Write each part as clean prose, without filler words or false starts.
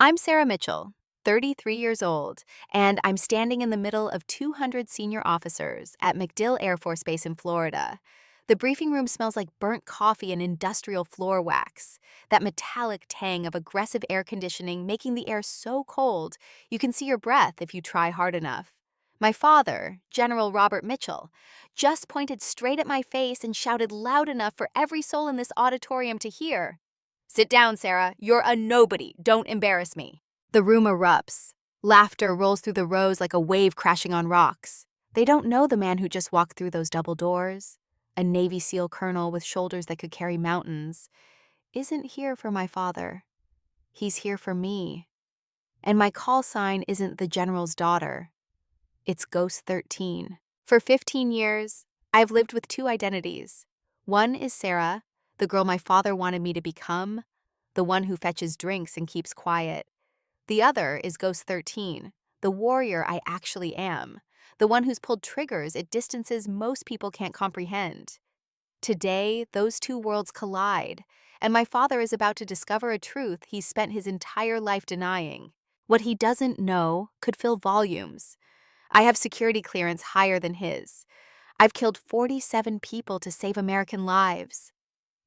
I'm Sarah Mitchell, 33 years old, and I'm standing in the middle of 200 senior officers at MacDill Air Force Base in Florida. The briefing room smells like burnt coffee and industrial floor wax, that metallic tang of aggressive air conditioning making the air so cold you can see your breath if you try hard enough. My father, General Robert Mitchell, just pointed straight at my face and shouted loud enough for every soul in this auditorium to hear. "Sit down, Sarah. You're a nobody. Don't embarrass me." The room erupts. Laughter rolls through the rows like a wave crashing on rocks. They don't know the man who just walked through those double doors. A Navy SEAL colonel with shoulders that could carry mountains isn't here for my father. He's here for me. And my call sign isn't the general's daughter. It's Ghost 13. For 15 years, I've lived with two identities. One is Sarah, the girl my father wanted me to become, the one who fetches drinks and keeps quiet. The other is Ghost 13, the warrior I actually am, the one who's pulled triggers at distances most people can't comprehend. Today, those two worlds collide, and my father is about to discover a truth he's spent his entire life denying. What he doesn't know could fill volumes. I have security clearance higher than his. I've killed 47 people to save American lives.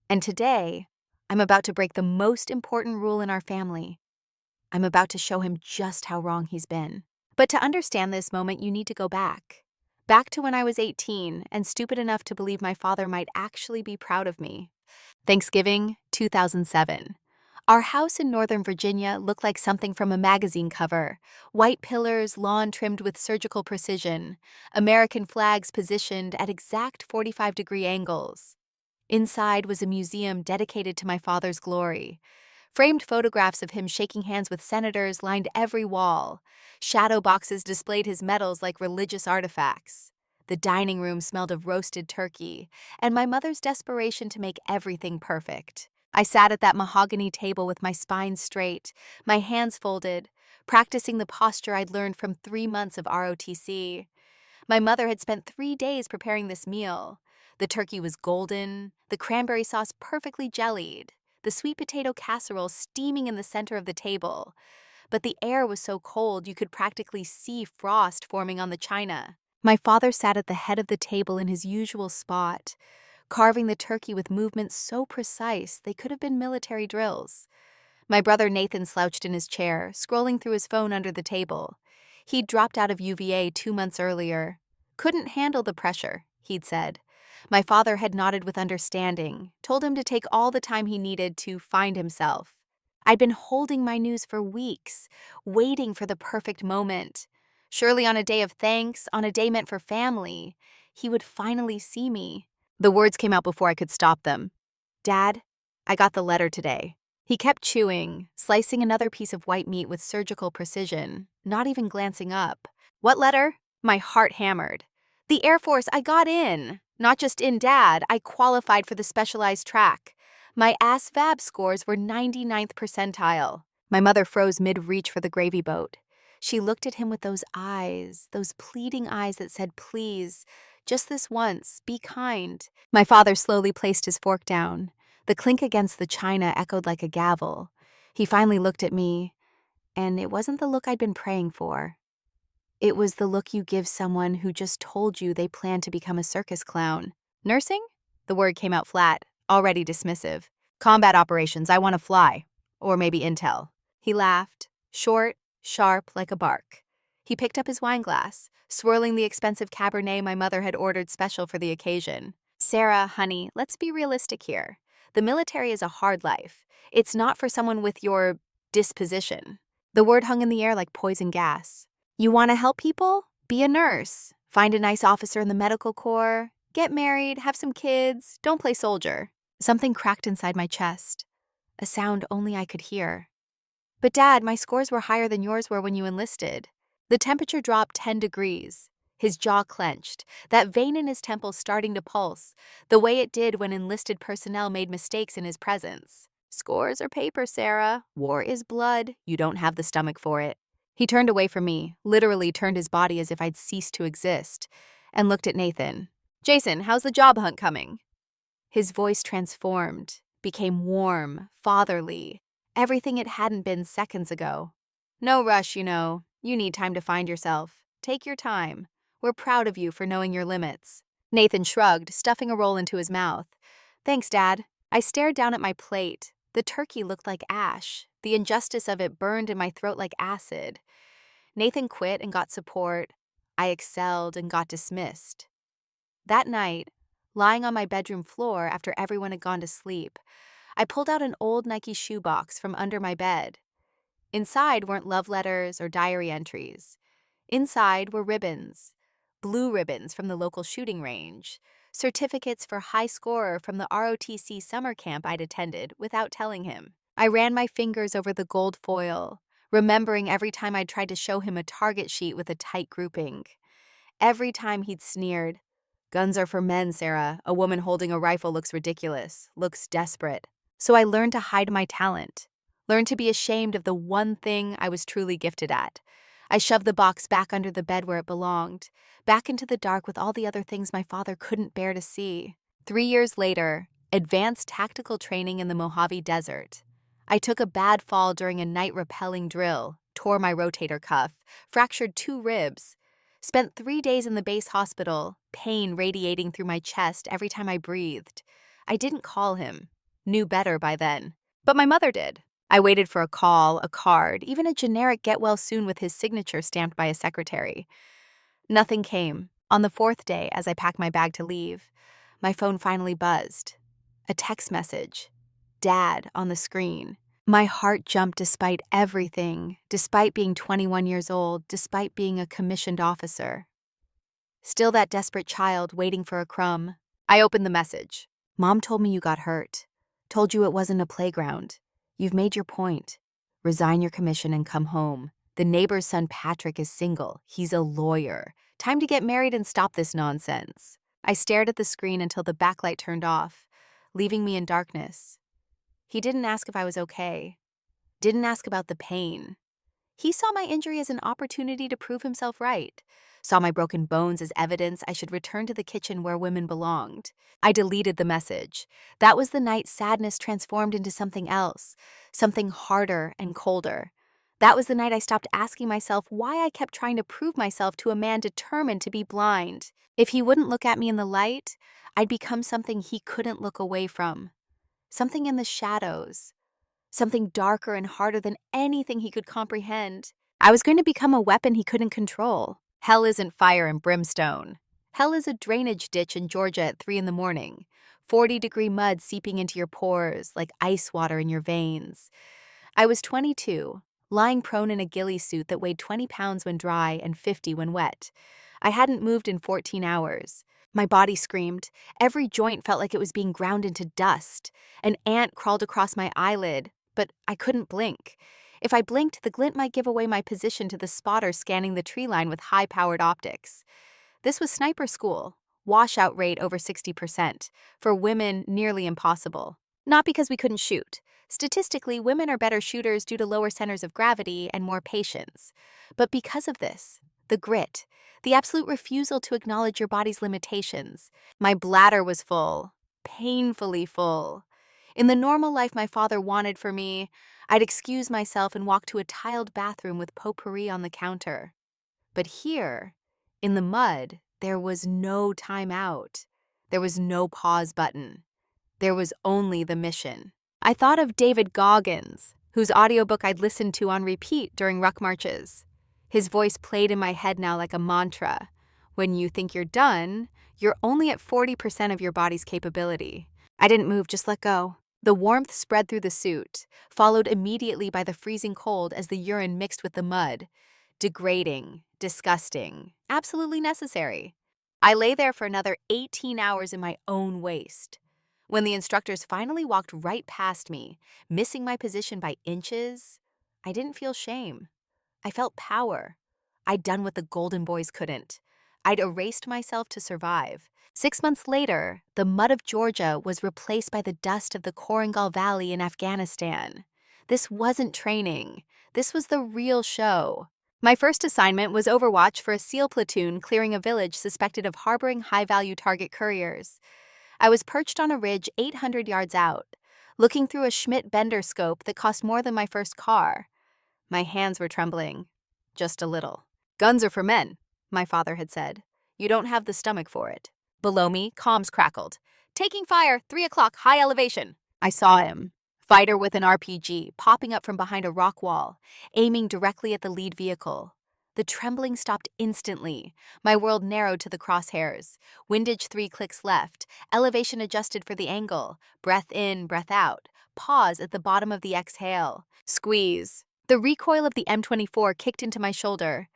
And today, I'm about to break the most important rule in our family. I'm about to show him just how wrong he's been. But to understand this moment, you need to go back. Back to when I was 18 and stupid enough to believe my father might actually be proud of me. Thanksgiving, 2007. Our house in Northern Virginia looked like something from a magazine cover. White pillars, lawn trimmed with surgical precision, American flags positioned at exact 45-degree angles. Inside was a museum dedicated to my father's glory. Framed photographs of him shaking hands with senators lined every wall. Shadow boxes displayed his medals like religious artifacts. The dining room smelled of roasted turkey, and my mother's desperation to make everything perfect. I sat at that mahogany table with my spine straight, my hands folded, practicing the posture I'd learned from 3 months of ROTC. My mother had spent 3 days preparing this meal. The turkey was golden, the cranberry sauce perfectly jellied, the sweet potato casserole steaming in the center of the table. But the air was so cold you could practically see frost forming on the china. My father sat at the head of the table in his usual spot, carving the turkey with movements so precise they could have been military drills. My brother Nathan slouched in his chair, scrolling through his phone under the table. He'd dropped out of UVA 2 months earlier. Couldn't handle the pressure, he'd said. My father had nodded with understanding, told him to take all the time he needed to find himself. I'd been holding my news for weeks, waiting for the perfect moment. Surely on a day of thanks, on a day meant for family, he would finally see me. The words came out before I could stop them. "Dad, I got the letter today." He kept chewing, slicing another piece of white meat with surgical precision, not even glancing up. "What letter?" My heart hammered. "The Air Force, I got in. Not just in, Dad, I qualified for the specialized track. My ASVAB scores were 99th percentile." My mother froze mid-reach for the gravy boat. She looked at him with those eyes, those pleading eyes that said, "Please, just this once, be kind." My father slowly placed his fork down. The clink against the china echoed like a gavel. He finally looked at me, and it wasn't the look I'd been praying for. It was the look you give someone who just told you they plan to become a circus clown. "Nursing?" The word came out flat, already dismissive. "Combat operations, I want to fly. Or maybe intel." He laughed, short, sharp, like a bark. He picked up his wineglass, swirling the expensive Cabernet my mother had ordered special for the occasion. "Sarah, honey, let's be realistic here. The military is a hard life. It's not for someone with your disposition." The word hung in the air like poison gas. "You want to help people? Be a nurse. Find a nice officer in the medical corps. Get married, have some kids. Don't play soldier." Something cracked inside my chest, a sound only I could hear. "But Dad, my scores were higher than yours were when you enlisted." The temperature dropped 10 degrees. His jaw clenched, that vein in his temple starting to pulse, the way it did when enlisted personnel made mistakes in his presence. "Scores are paper, Sarah. War is blood. You don't have the stomach for it." He turned away from me, literally turned his body as if I'd ceased to exist, and looked at Nathan. "Jason, how's the job hunt coming?" His voice transformed, became warm, fatherly. everything it hadn't been seconds ago. No rush, You need time to find yourself. Take your time. We're proud of you for knowing your limits. Nathan shrugged, stuffing a roll into his mouth. Thanks, Dad. I stared down at my plate. The turkey looked like ash. The injustice of it burned in my throat like acid. Nathan quit and got support. I excelled and got dismissed. That night, lying on my bedroom floor after everyone had gone to sleep, I pulled out an old Nike shoebox from under my bed. Inside weren't love letters or diary entries. Inside were ribbons. Blue ribbons from the local shooting range. Certificates for high scorer from the ROTC summer camp I'd attended without telling him. I ran my fingers over the gold foil, remembering every time I'd tried to show him a target sheet with a tight grouping. Every time he'd sneered, "Guns are for men, Sarah. A woman holding a rifle looks ridiculous, looks desperate." So I learned to hide my talent, learned to be ashamed of the one thing I was truly gifted at. I shoved the box back under the bed where it belonged, back into the dark with all the other things my father couldn't bear to see. 3 years later, advanced tactical training in the Mojave Desert. I took a bad fall during a night rappelling drill, tore my rotator cuff, fractured 2 ribs, spent 3 days in the base hospital, pain radiating through my chest every time I breathed. I didn't call him, knew better by then, but my mother did. I waited for a call, a card, even a generic get well soon with his signature stamped by a secretary. Nothing came. On the 4th day, as I packed my bag to leave, my phone finally buzzed. A text message. Dad on the screen. My heart jumped despite everything, despite being 21 years old, despite being a commissioned officer. Still that desperate child waiting for a crumb. I opened the message. Mom told me you got hurt. Told you it wasn't a playground. You've made your point. Resign your commission and come home. The neighbor's son Patrick is single. He's a lawyer. Time to get married and stop this nonsense. I stared at the screen until the backlight turned off, leaving me in darkness. He didn't ask if I was okay. Didn't ask about the pain. He saw my injury as an opportunity to prove himself right. Saw my broken bones as evidence I should return to the kitchen where women belonged. I deleted the message. That was the night sadness transformed into something else, something harder and colder. That was the night I stopped asking myself why I kept trying to prove myself to a man determined to be blind. If he wouldn't look at me in the light, I'd become something he couldn't look away from. Something in the shadows. Something darker and harder than anything he could comprehend. I was going to become a weapon he couldn't control. Hell isn't fire and brimstone. Hell is a drainage ditch in Georgia at 3 a.m, 40-degree mud seeping into your pores like ice water in your veins. I was 22, lying prone in a ghillie suit that weighed 20 pounds when dry and 50 when wet. I hadn't moved in 14 hours. My body screamed. Every joint felt like it was being ground into dust. An ant crawled across my eyelid, but I couldn't blink. If I blinked, the glint might give away my position to the spotter scanning the tree line with high-powered optics. This was sniper school. Washout rate over 60%. For women, nearly impossible. Not because we couldn't shoot. Statistically, women are better shooters due to lower centers of gravity and more patience. But because of this, the grit, the absolute refusal to acknowledge your body's limitations. My bladder was full, painfully full. In the normal life my father wanted for me, I'd excuse myself and walk to a tiled bathroom with potpourri on the counter. But here, in the mud, there was no time out. There was no pause button. There was only the mission. I thought of David Goggins, whose audiobook I'd listened to on repeat during ruck marches. His voice played in my head now like a mantra. When you think you're done, you're only at 40% of your body's capability. I didn't move, just let go. The warmth spread through the suit, followed immediately by the freezing cold as the urine mixed with the mud. Degrading, disgusting, absolutely necessary. I lay there for another 18 hours in my own waste. When the instructors finally walked right past me, missing my position by inches, I didn't feel shame. I felt power. I'd done what the Golden Boys couldn't. I'd erased myself to survive. 6 months later, the mud of Georgia was replaced by the dust of the Korangal Valley in Afghanistan. This wasn't training. This was the real show. My first assignment was overwatch for a SEAL platoon clearing a village suspected of harboring high-value target couriers. I was perched on a ridge 800 yards out, looking through a Schmidt-Bender scope that cost more than my first car. My hands were trembling, just a little. "Guns are for men," my father had said. "You don't have the stomach for it." Below me, comms crackled. "Taking fire, 3 o'clock, high elevation." I saw him, fighter with an RPG, popping up from behind a rock wall, aiming directly at the lead vehicle. The trembling stopped instantly. My world narrowed to the crosshairs. Windage 3 clicks left, elevation adjusted for the angle, breath in, breath out, pause at the bottom of the exhale, squeeze. The recoil of the M24 kicked into my shoulder.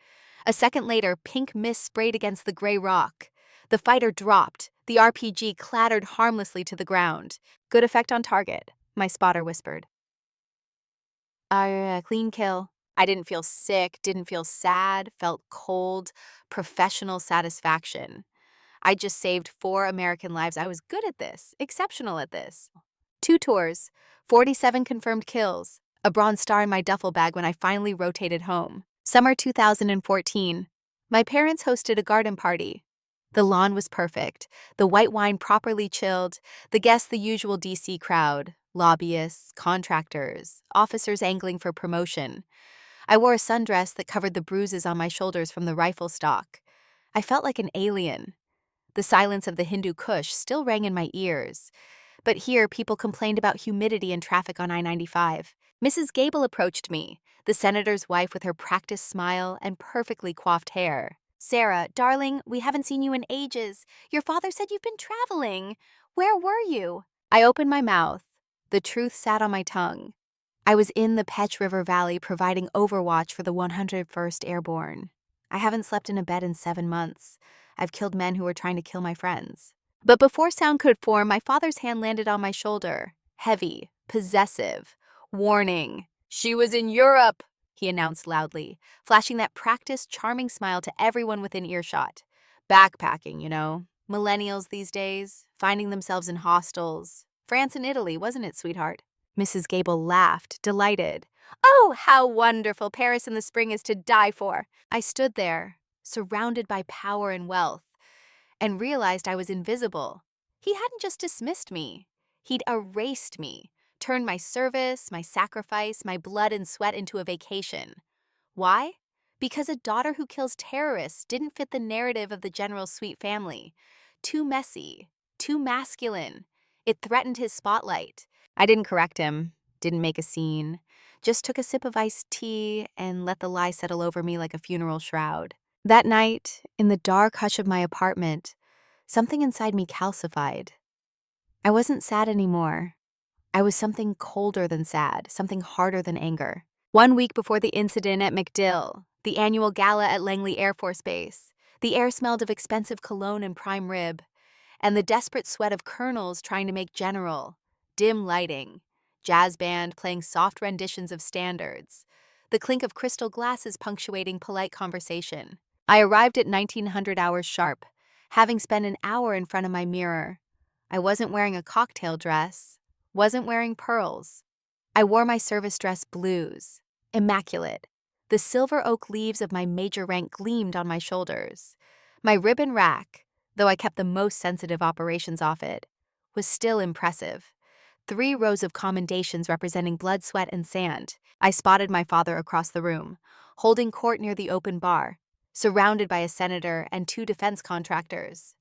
A second later, pink mist sprayed against the gray rock. The fighter dropped. The RPG clattered harmlessly to the ground. "Good effect on target," my spotter whispered. Clean kill." I didn't feel sick, didn't feel sad, felt cold, professional satisfaction. I just saved 4 American lives. I was good at this, exceptional at this. 2 tours, 47 confirmed kills, a bronze star in my duffel bag when I finally rotated home. Summer 2014. My parents hosted a garden party. The lawn was perfect, the white wine properly chilled, the guests the usual DC crowd, lobbyists, contractors, officers angling for promotion. I wore a sundress that covered the bruises on my shoulders from the rifle stock. I felt like an alien. The silence of the Hindu Kush still rang in my ears. But here, people complained about humidity and traffic on I-95. Mrs. Gable approached me, the senator's wife with her practiced smile and perfectly coiffed hair. "Sarah, darling, we haven't seen you in ages. Your father said you've been traveling. Where were you?" I opened my mouth. The truth sat on my tongue. I was in the Petch River Valley providing overwatch for the 101st Airborne. I haven't slept in a bed in 7 months. I've killed men who were trying to kill my friends. But before sound could form, my father's hand landed on my shoulder. Heavy, possessive. Warning. "She was in Europe," he announced loudly, flashing that practiced, charming smile to everyone within earshot. "Backpacking, you know. Millennials these days, finding themselves in hostels. France and Italy, wasn't it, sweetheart?" Mrs. Gable laughed, delighted. "Oh, how wonderful! Paris in the spring is to die for." I stood there, surrounded by power and wealth, and realized I was invisible. He hadn't just dismissed me. He'd erased me, turned my service, my sacrifice, my blood and sweat into a vacation. Why? Because a daughter who kills terrorists didn't fit the narrative of the general's sweet family. Too messy, too masculine. It threatened his spotlight. I didn't correct him, didn't make a scene, just took a sip of iced tea and let the lie settle over me like a funeral shroud. That night, in the dark hush of my apartment, something inside me calcified. I wasn't sad anymore. I was something colder than sad, something harder than anger. 1 week before the incident at MacDill, the annual gala at Langley Air Force Base, the air smelled of expensive cologne and prime rib, and the desperate sweat of colonels trying to make general. Dim lighting, jazz band playing soft renditions of standards, the clink of crystal glasses punctuating polite conversation. I arrived at 1900 hours sharp, having spent an hour in front of my mirror. I wasn't wearing a cocktail dress, wasn't wearing pearls. I wore my service dress blues, immaculate. The silver oak leaves of my major rank gleamed on my shoulders. My ribbon rack, though I kept the most sensitive operations off it, was still impressive. 3 rows of commendations representing blood, sweat, and sand. I spotted my father across the room, holding court near the open bar, surrounded by a senator and 2 defense contractors.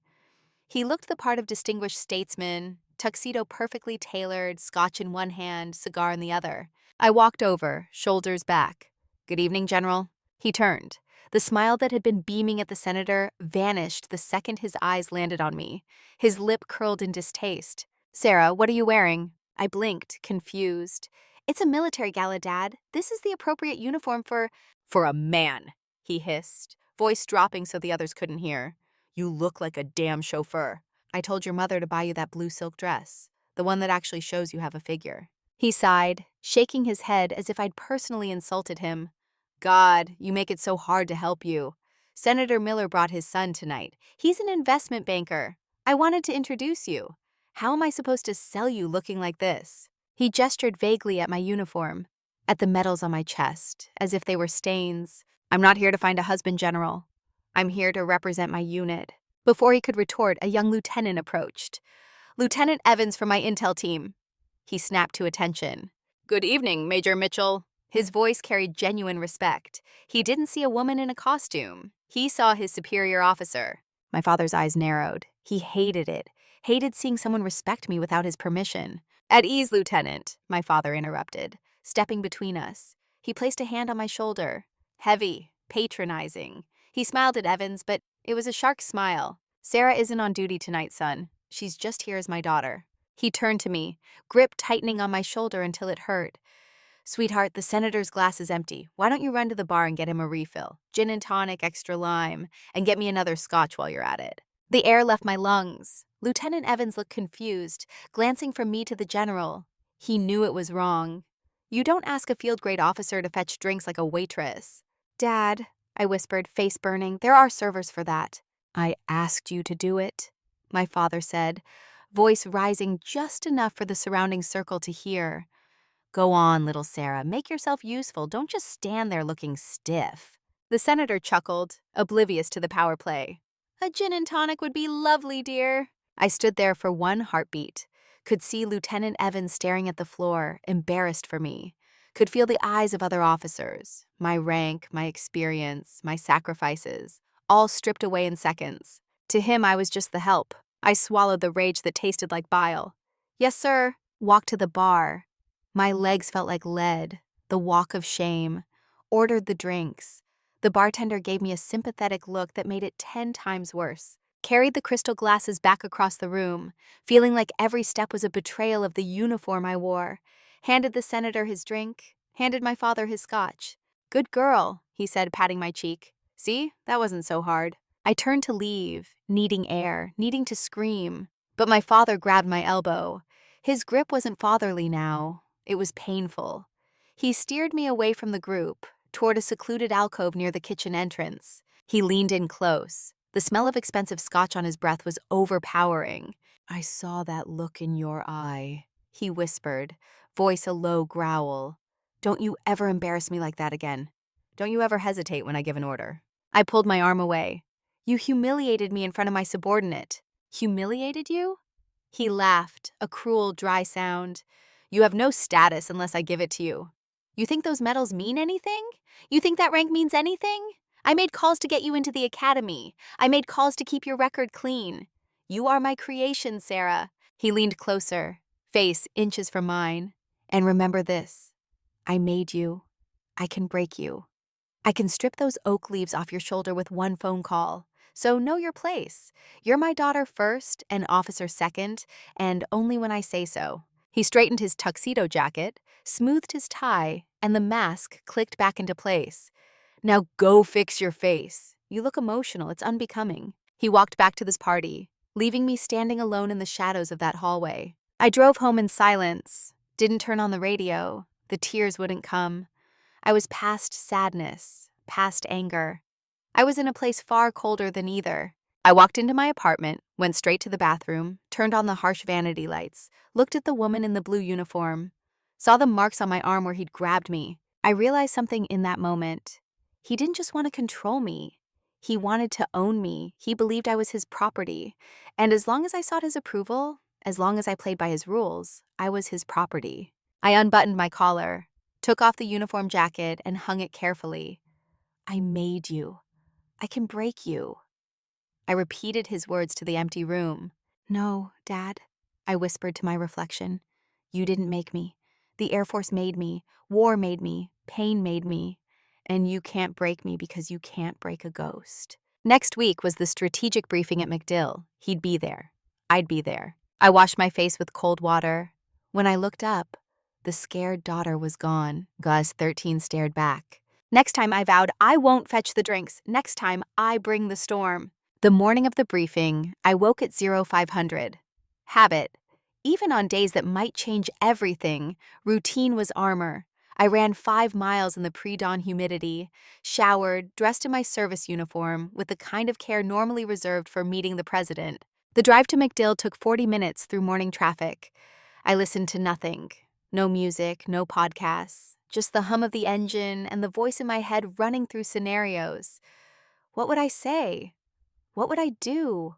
He looked the part of distinguished statesman, tuxedo perfectly tailored, scotch in one hand, cigar in the other. I walked over, shoulders back. "Good evening, General." He turned. The smile that had been beaming at the senator vanished the second his eyes landed on me. His lip curled in distaste. "Sarah, what are you wearing?" I blinked, confused. "It's a military gala, Dad. This is the appropriate uniform for—" "For a man," he hissed, voice dropping so the others couldn't hear. "You look like a damn chauffeur." "I told your mother to buy you that blue silk dress, the one that actually shows you have a figure." He sighed, shaking his head as if I'd personally insulted him. "God, you make it so hard to help you. Senator Miller brought his son tonight. He's an investment banker. I wanted to introduce you. How am I supposed to sell you looking like this?" He gestured vaguely at my uniform, at the medals on my chest, as if they were stains. "I'm not here to find a husband, General. I'm here to represent my unit." Before he could retort, a young lieutenant approached. "Lieutenant Evans from my intel team." He snapped to attention. "Good evening, Major Mitchell." His voice carried genuine respect. He didn't see a woman in a costume. He saw his superior officer. My father's eyes narrowed. He hated it. Hated seeing someone respect me without his permission. "At ease, Lieutenant," my father interrupted, stepping between us. He placed a hand on my shoulder. Heavy, patronizing. He smiled at Evans, but it was a shark smile. "Sarah isn't on duty tonight, son. She's just here as my daughter." He turned to me, grip tightening on my shoulder until it hurt. "Sweetheart, the senator's glass is empty. Why don't you run to the bar and get him a refill? Gin and tonic, extra lime, and get me another scotch while you're at it." The air left my lungs. Lieutenant Evans looked confused, glancing from me to the general. He knew it was wrong. You don't ask a field-grade officer to fetch drinks like a waitress. "Dad," I whispered, face burning, "there are servers for that." "I asked you to do it," my father said, voice rising just enough for the surrounding circle to hear. "Go on, little Sarah, make yourself useful. Don't just stand there looking stiff." The senator chuckled, oblivious to the power play. "A gin and tonic would be lovely, dear." I stood there for one heartbeat. Could see Lieutenant Evans staring at the floor, embarrassed for me. Could feel the eyes of other officers. My rank, my experience, my sacrifices, all stripped away in seconds. To him, I was just the help. I swallowed the rage that tasted like bile. "Yes, sir." Walked to the bar. My legs felt like lead, the walk of shame. Ordered the drinks. The bartender gave me a sympathetic look that made it 10 times worse. Carried the crystal glasses back across the room, feeling like every step was a betrayal of the uniform I wore. Handed the senator his drink, handed my father his scotch. "Good girl," he said, patting my cheek. "See, that wasn't so hard." I turned to leave, needing air, needing to scream. But my father grabbed my elbow. His grip wasn't fatherly now. It was painful. He steered me away from the group, toward a secluded alcove near the kitchen entrance. He leaned in close. The smell of expensive scotch on his breath was overpowering. "I saw that look in your eye," he whispered, voice a low growl. "Don't you ever embarrass me like that again. Don't you ever hesitate when I give an order." I pulled my arm away. "You humiliated me in front of my subordinate." "Humiliated you?" He laughed, a cruel, dry sound. "You have no status unless I give it to you. You think those medals mean anything? You think that rank means anything? I made calls to get you into the academy. I made calls to keep your record clean. You are my creation, Sarah." He leaned closer, face inches from mine. "And remember this. I made you. I can break you. I can strip those oak leaves off your shoulder with one phone call. So know your place. You're my daughter first and officer second, and only when I say so." He straightened his tuxedo jacket, smoothed his tie, and the mask clicked back into place. "Now go fix your face. You look emotional. It's unbecoming." He walked back to this party, leaving me standing alone in the shadows of that hallway. I drove home in silence, didn't turn on the radio. The tears wouldn't come. I was past sadness, past anger. I was in a place far colder than either. I walked into my apartment, went straight to the bathroom, turned on the harsh vanity lights, looked at the woman in the blue uniform, saw the marks on my arm where he'd grabbed me. I realized something in that moment. He didn't just want to control me. He wanted to own me. He believed I was his property. And as long as I sought his approval, as long as I played by his rules, I was his property. I unbuttoned my collar, took off the uniform jacket, and hung it carefully. "I made you. I can break you." I repeated his words to the empty room. "No, Dad," I whispered to my reflection. "You didn't make me. The Air Force made me. War made me. Pain made me. And you can't break me because you can't break a ghost." Next week was the strategic briefing at MacDill. He'd be there. I'd be there. I washed my face with cold water. When I looked up, the scared daughter was gone. Gus 13 stared back. Next time, I vowed, I won't fetch the drinks. Next time, I bring the storm. The morning of the briefing, I woke at 0500. Habit. Even on days that might change everything, routine was armor. I ran 5 miles in the pre-dawn humidity, showered, dressed in my service uniform, with the kind of care normally reserved for meeting the president. The drive to MacDill took 40 minutes through morning traffic. I listened to nothing. No music, no podcasts, just the hum of the engine and the voice in my head running through scenarios. What would I say? What would I do?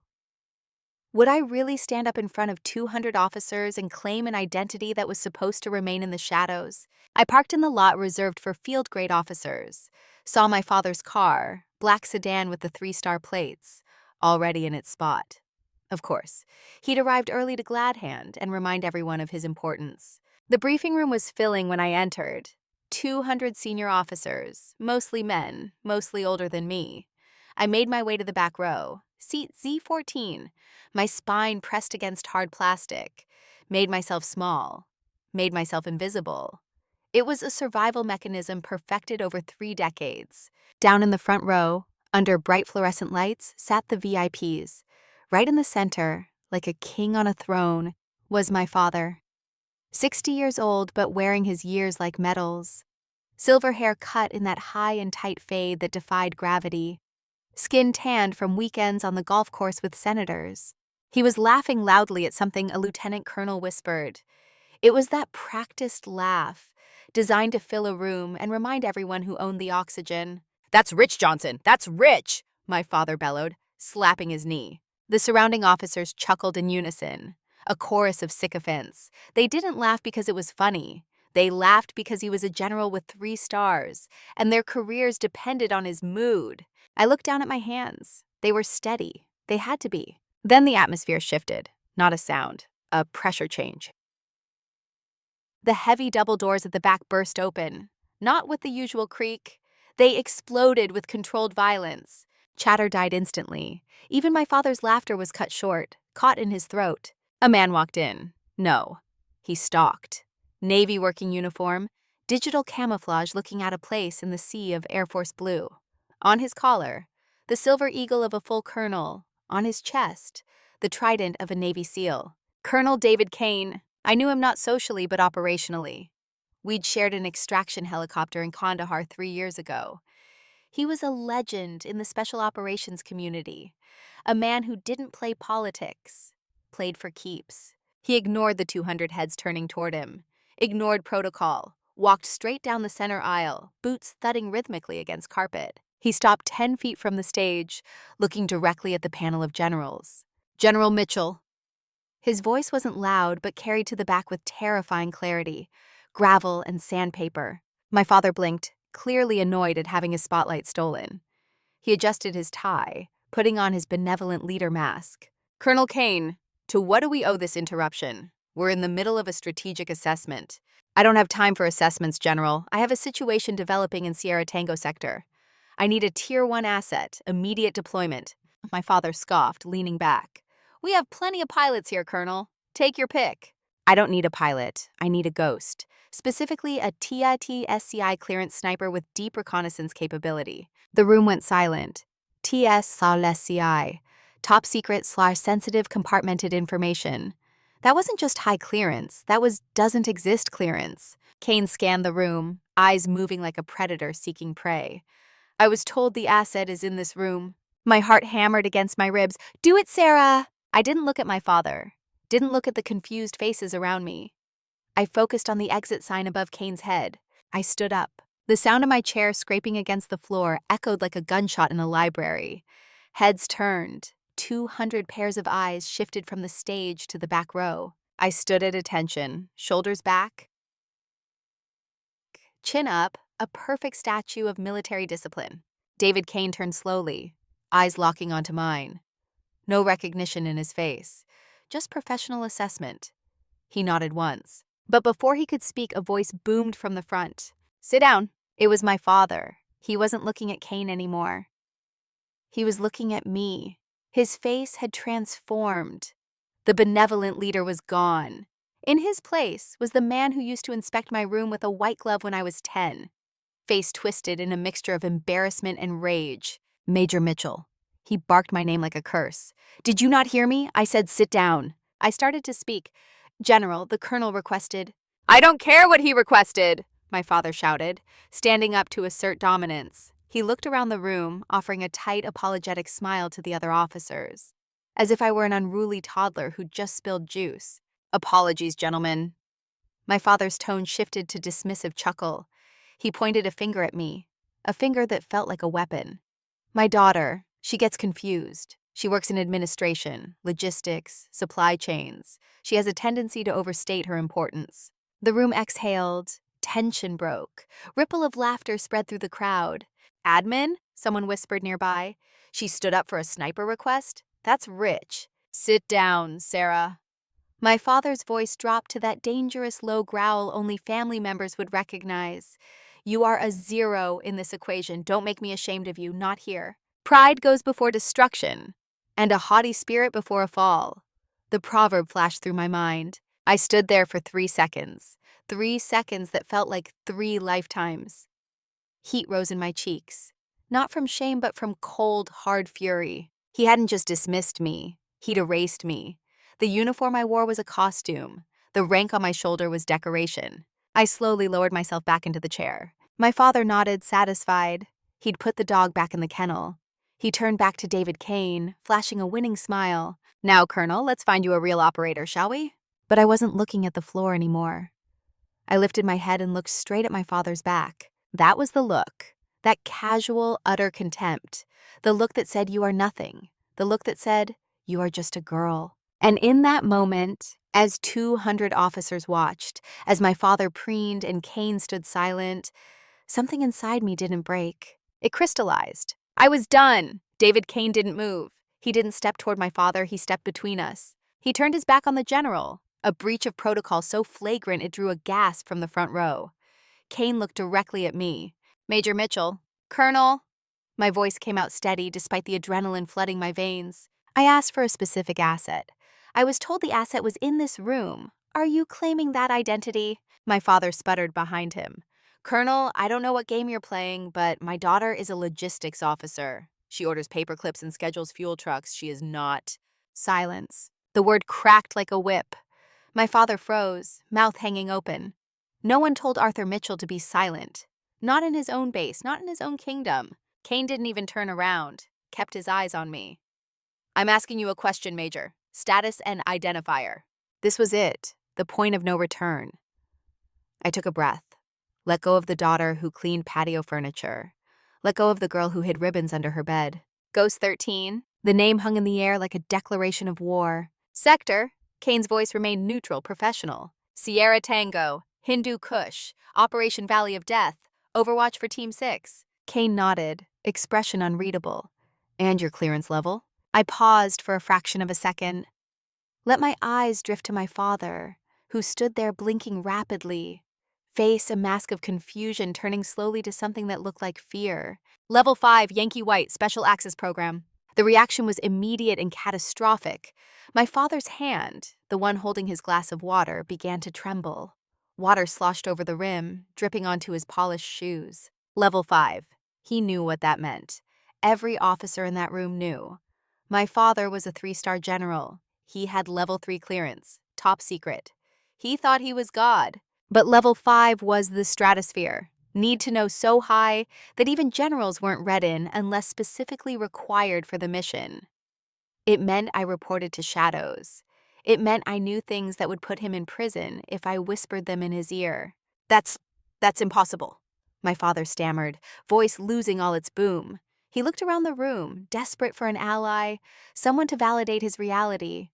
Would I really stand up in front of 200 officers and claim an identity that was supposed to remain in the shadows? I parked in the lot reserved for field-grade officers, saw my father's car, black sedan with the 3-star plates, already in its spot. Of course, he'd arrived early to glad hand and remind everyone of his importance. The briefing room was filling when I entered. 200 senior officers, mostly men, mostly older than me. I made my way to the back row, seat Z14, my spine pressed against hard plastic, made myself small, made myself invisible. It was a survival mechanism perfected over 3 decades. Down in the front row, under bright fluorescent lights, sat the VIPs. Right in the center, like a king on a throne, was my father. 60 years old, but wearing his years like medals. Silver hair cut in that high and tight fade that defied gravity. Skin tanned from weekends on the golf course with senators. He was laughing loudly at something a lieutenant colonel whispered. It was that practiced laugh, designed to fill a room and remind everyone who owned the oxygen. "That's Rich Johnson! That's Rich!" my father bellowed, slapping his knee. The surrounding officers chuckled in unison, a chorus of sycophants. They didn't laugh because it was funny. They laughed because he was a general with 3 stars, and their careers depended on his mood. I looked down at my hands. They were steady. They had to be. Then the atmosphere shifted. Not a sound. A pressure change. The heavy double doors at the back burst open. Not with the usual creak. They exploded with controlled violence. Chatter died instantly. Even my father's laughter was cut short, caught in his throat. A man walked in. No. He stalked. Navy working uniform, digital camouflage looking out of place in the sea of Air Force blue. On his collar, the silver eagle of a full colonel. On his chest, the trident of a Navy SEAL. Colonel David Kane. I knew him not socially but operationally. We'd shared an extraction helicopter in Kandahar 3 years ago. He was a legend in the special operations community, a man who didn't play politics, played for keeps. He ignored the 200 heads turning toward him, ignored protocol, walked straight down the center aisle, boots thudding rhythmically against carpet. He stopped 10 feet from the stage, looking directly at the panel of generals. "General Mitchell." His voice wasn't loud, but carried to the back with terrifying clarity. Gravel and sandpaper. My father blinked, clearly annoyed at having his spotlight stolen. He adjusted his tie, putting on his benevolent leader mask. "Colonel Kane, to what do we owe this interruption? We're in the middle of a strategic assessment." "I don't have time for assessments, General. I have a situation developing in Sierra Tango sector. I need a Tier 1 asset, immediate deployment." My father scoffed, leaning back. "We have plenty of pilots here, Colonel. Take your pick." "I don't need a pilot. I need a ghost. Specifically a TIT-SCI clearance sniper with deep reconnaissance capability." The room went silent. TS-SCI, top secret/sensitive compartmented information. That wasn't just high clearance, that was doesn't exist clearance. Kane scanned the room, eyes moving like a predator seeking prey. "I was told the asset is in this room." My heart hammered against my ribs. "Do it, Sarah!" I didn't look at my father, didn't look at the confused faces around me. I focused on the exit sign above Kane's head. I stood up. The sound of my chair scraping against the floor echoed like a gunshot in a library. Heads turned. 200 pairs of eyes shifted from the stage to the back row. I stood at attention, shoulders back, chin up, a perfect statue of military discipline. David Kane turned slowly, eyes locking onto mine. No recognition in his face, just professional assessment. He nodded once, but before he could speak, a voice boomed from the front. "Sit down." It was my father. He wasn't looking at Kane anymore. He was looking at me. His face had transformed. The benevolent leader was gone. In his place was the man who used to inspect my room with a white glove when I was 10. Face twisted in a mixture of embarrassment and rage. "Major Mitchell." He barked my name like a curse. "Did you not hear me? I said sit down." I started to speak. "General," the colonel requested. "I don't care what he requested," my father shouted, standing up to assert dominance. He looked around the room, offering a tight, apologetic smile to the other officers, as if I were an unruly toddler who'd just spilled juice. "Apologies, gentlemen." My father's tone shifted to dismissive chuckle. He pointed a finger at me, a finger that felt like a weapon. "My daughter, she gets confused. She works in administration, logistics, supply chains. She has a tendency to overstate her importance. The room exhaled. Tension broke. Ripple of laughter spread through the crowd. Admin? Someone whispered nearby. She stood up for a sniper request? That's rich. Sit down, Sarah. My father's voice dropped to that dangerous low growl only family members would recognize. You are a zero in this equation. Don't make me ashamed of you, not here. Pride goes before destruction, and a haughty spirit before a fall. The proverb flashed through my mind. I stood there for 3 seconds. 3 seconds that felt like 3 lifetimes. Heat rose in my cheeks. Not from shame, but from cold, hard fury. He hadn't just dismissed me. He'd erased me. The uniform I wore was a costume. The rank on my shoulder was decoration. I slowly lowered myself back into the chair. My father nodded, satisfied. He'd put the dog back in the kennel. He turned back to David Kane, flashing a winning smile. Now, Colonel, let's find you a real operator, shall we? But I wasn't looking at the floor anymore. I lifted my head and looked straight at my father's back. That was the look. That casual, utter contempt. The look that said, you are nothing. The look that said, you are just a girl. And in that moment, as 200 officers watched, as my father preened and Kane stood silent, something inside me didn't break. It crystallized. I was done. David Kane didn't move. He didn't step toward my father, he stepped between us. He turned his back on the general, a breach of protocol so flagrant it drew a gasp from the front row. Kane looked directly at me. Major Mitchell. Colonel. My voice came out steady despite the adrenaline flooding my veins. I asked for a specific asset. I was told the asset was in this room. Are you claiming that identity? My father sputtered behind him. Colonel, I don't know what game you're playing, but my daughter is a logistics officer. She orders paperclips and schedules fuel trucks. She is not. Silence. The word cracked like a whip. My father froze, mouth hanging open. No one told Arthur Mitchell to be silent. Not in his own base, not in his own kingdom. Kane didn't even turn around, kept his eyes on me. I'm asking you a question, Major. Status and identifier. This was it, the point of no return. I took a breath. Let go of the daughter who cleaned patio furniture. Let go of the girl who hid ribbons under her bed. Ghost 13. The name hung in the air like a declaration of war. Sector. Kane's voice remained neutral, professional. Sierra Tango. Hindu Kush. Operation Valley of Death. Overwatch for Team 6. Kane nodded, expression unreadable. And your clearance level? I paused for a fraction of a second. Let my eyes drift to my father, who stood there blinking rapidly. Face a mask of confusion turning slowly to something that looked like fear. Level 5, Yankee White, Special Access Program. The reaction was immediate and catastrophic. My father's hand, the one holding his glass of water, began to tremble. Water sloshed over the rim, dripping onto his polished shoes. Level 5. He knew what that meant. Every officer in that room knew. My father was a 3-star general. He had level 3 clearance, top secret. He thought he was God. But level 5 was the stratosphere. Need to know so high that even generals weren't read in unless specifically required for the mission. It meant I reported to Shadows. It meant I knew things that would put him in prison if I whispered them in his ear. That's impossible, my father stammered, voice losing all its boom. He looked around the room, desperate for an ally, someone to validate his reality.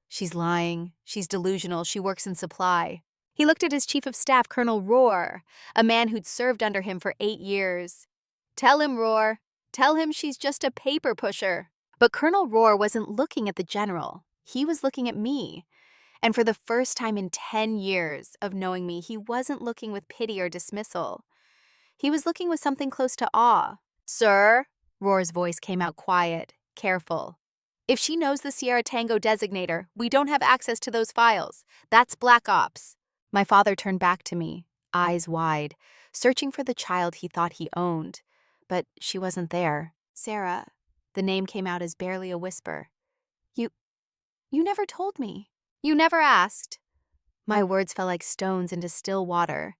She's lying. She's delusional. She works in supply. He looked at his chief of staff, Colonel Rohr, a man who'd served under him for 8 years. Tell him, Rohr. Tell him she's just a paper pusher. But Colonel Rohr wasn't looking at the general. He was looking at me. And for the first time in 10 years of knowing me, he wasn't looking with pity or dismissal. He was looking with something close to awe. Sir? Rohr's voice came out quiet, careful. If she knows the Sierra Tango designator, we don't have access to those files. That's Black Ops. My father turned back to me, eyes wide, searching for the child he thought he owned. But she wasn't there. Sarah. The name came out as barely a whisper. You never told me. You never asked. My words fell like stones into still water.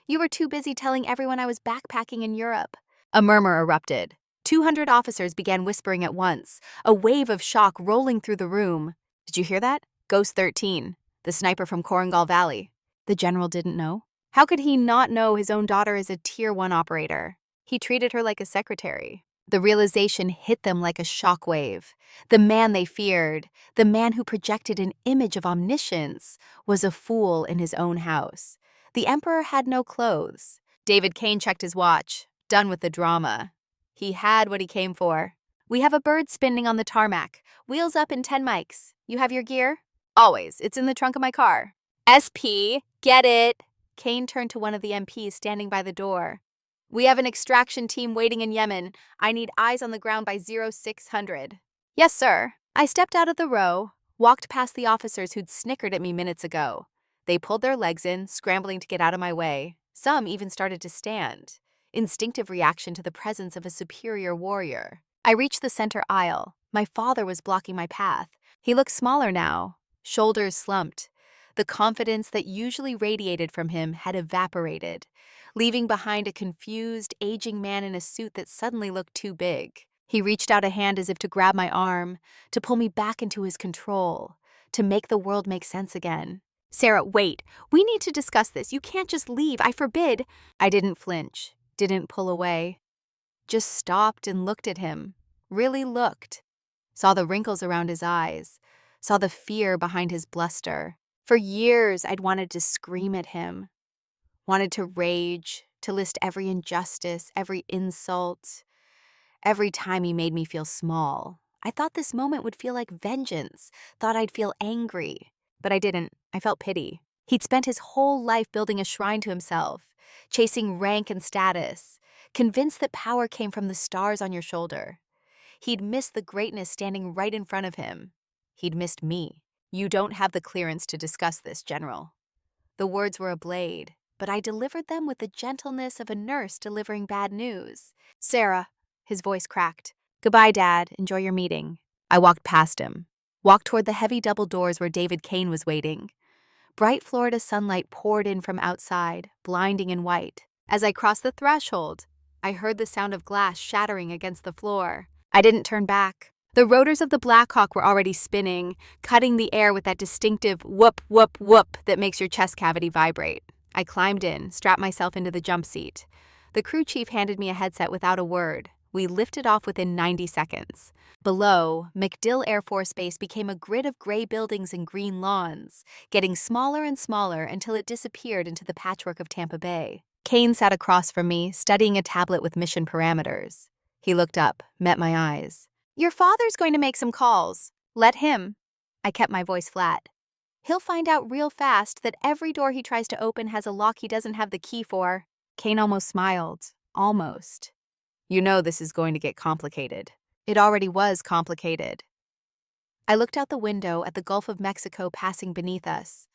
You were too busy telling everyone I was backpacking in Europe. A murmur erupted. 200 officers began whispering at once, a wave of shock rolling through the room. Did you hear that? Ghost 13, the sniper from Korangal Valley. The general didn't know. How could he not know his own daughter is a Tier 1 operator? He treated her like a secretary. The realization hit them like a shockwave. The man they feared, the man who projected an image of omniscience, was a fool in his own house. The emperor had no clothes. David Kane checked his watch, done with the drama. He had what he came for. "We have a bird spinning on the tarmac. Wheels up in 10 mics. You have your gear?" "Always. It's in the trunk of my car." "SP, get it." Kane turned to one of the MPs standing by the door. "We have an extraction team waiting in Yemen. I need eyes on the ground by 0600. "Yes, sir." I stepped out of the row, walked past the officers who'd snickered at me minutes ago. They pulled their legs in, scrambling to get out of my way. Some even started to stand. Instinctive reaction to the presence of a superior warrior. I reached the center aisle. My father was blocking my path. He looked smaller now, shoulders slumped. The confidence that usually radiated from him had evaporated, leaving behind a confused, aging man in a suit that suddenly looked too big. He reached out a hand as if to grab my arm, to pull me back into his control, to make the world make sense again. "Sarah, wait. We need to discuss this. You can't just leave. I forbid." I didn't flinch, didn't pull away. Just stopped and looked at him. Really looked. Saw the wrinkles around his eyes. Saw the fear behind his bluster. For years, I'd wanted to scream at him. Wanted to rage, to list every injustice, every insult. Every time he made me feel small. I thought this moment would feel like vengeance. Thought I'd feel angry. But I didn't. I felt pity. He'd spent his whole life building a shrine to himself, chasing rank and status, convinced that power came from the stars on your shoulder. He'd missed the greatness standing right in front of him. He'd missed me. "You don't have the clearance to discuss this, General." The words were a blade, but I delivered them with the gentleness of a nurse delivering bad news. "Sarah," his voice cracked. "Goodbye, Dad. Enjoy your meeting." I walked past him, walked toward the heavy double doors where David Kane was waiting. Bright Florida sunlight poured in from outside, blinding in white. As I crossed the threshold, I heard the sound of glass shattering against the floor. I didn't turn back. The rotors of the Blackhawk were already spinning, cutting the air with that distinctive whoop, whoop, whoop that makes your chest cavity vibrate. I climbed in, strapped myself into the jump seat. The crew chief handed me a headset without a word. We lifted off within 90 seconds. Below, MacDill Air Force Base became a grid of gray buildings and green lawns, getting smaller and smaller until it disappeared into the patchwork of Tampa Bay. Kane sat across from me, studying a tablet with mission parameters. He looked up, met my eyes. "Your father's going to make some calls. Let him." I kept my voice flat. "He'll find out real fast that every door he tries to open has a lock he doesn't have the key for." Kane almost smiled. Almost. "You know this is going to get complicated." It already was complicated. I looked out the window at the Gulf of Mexico passing beneath us.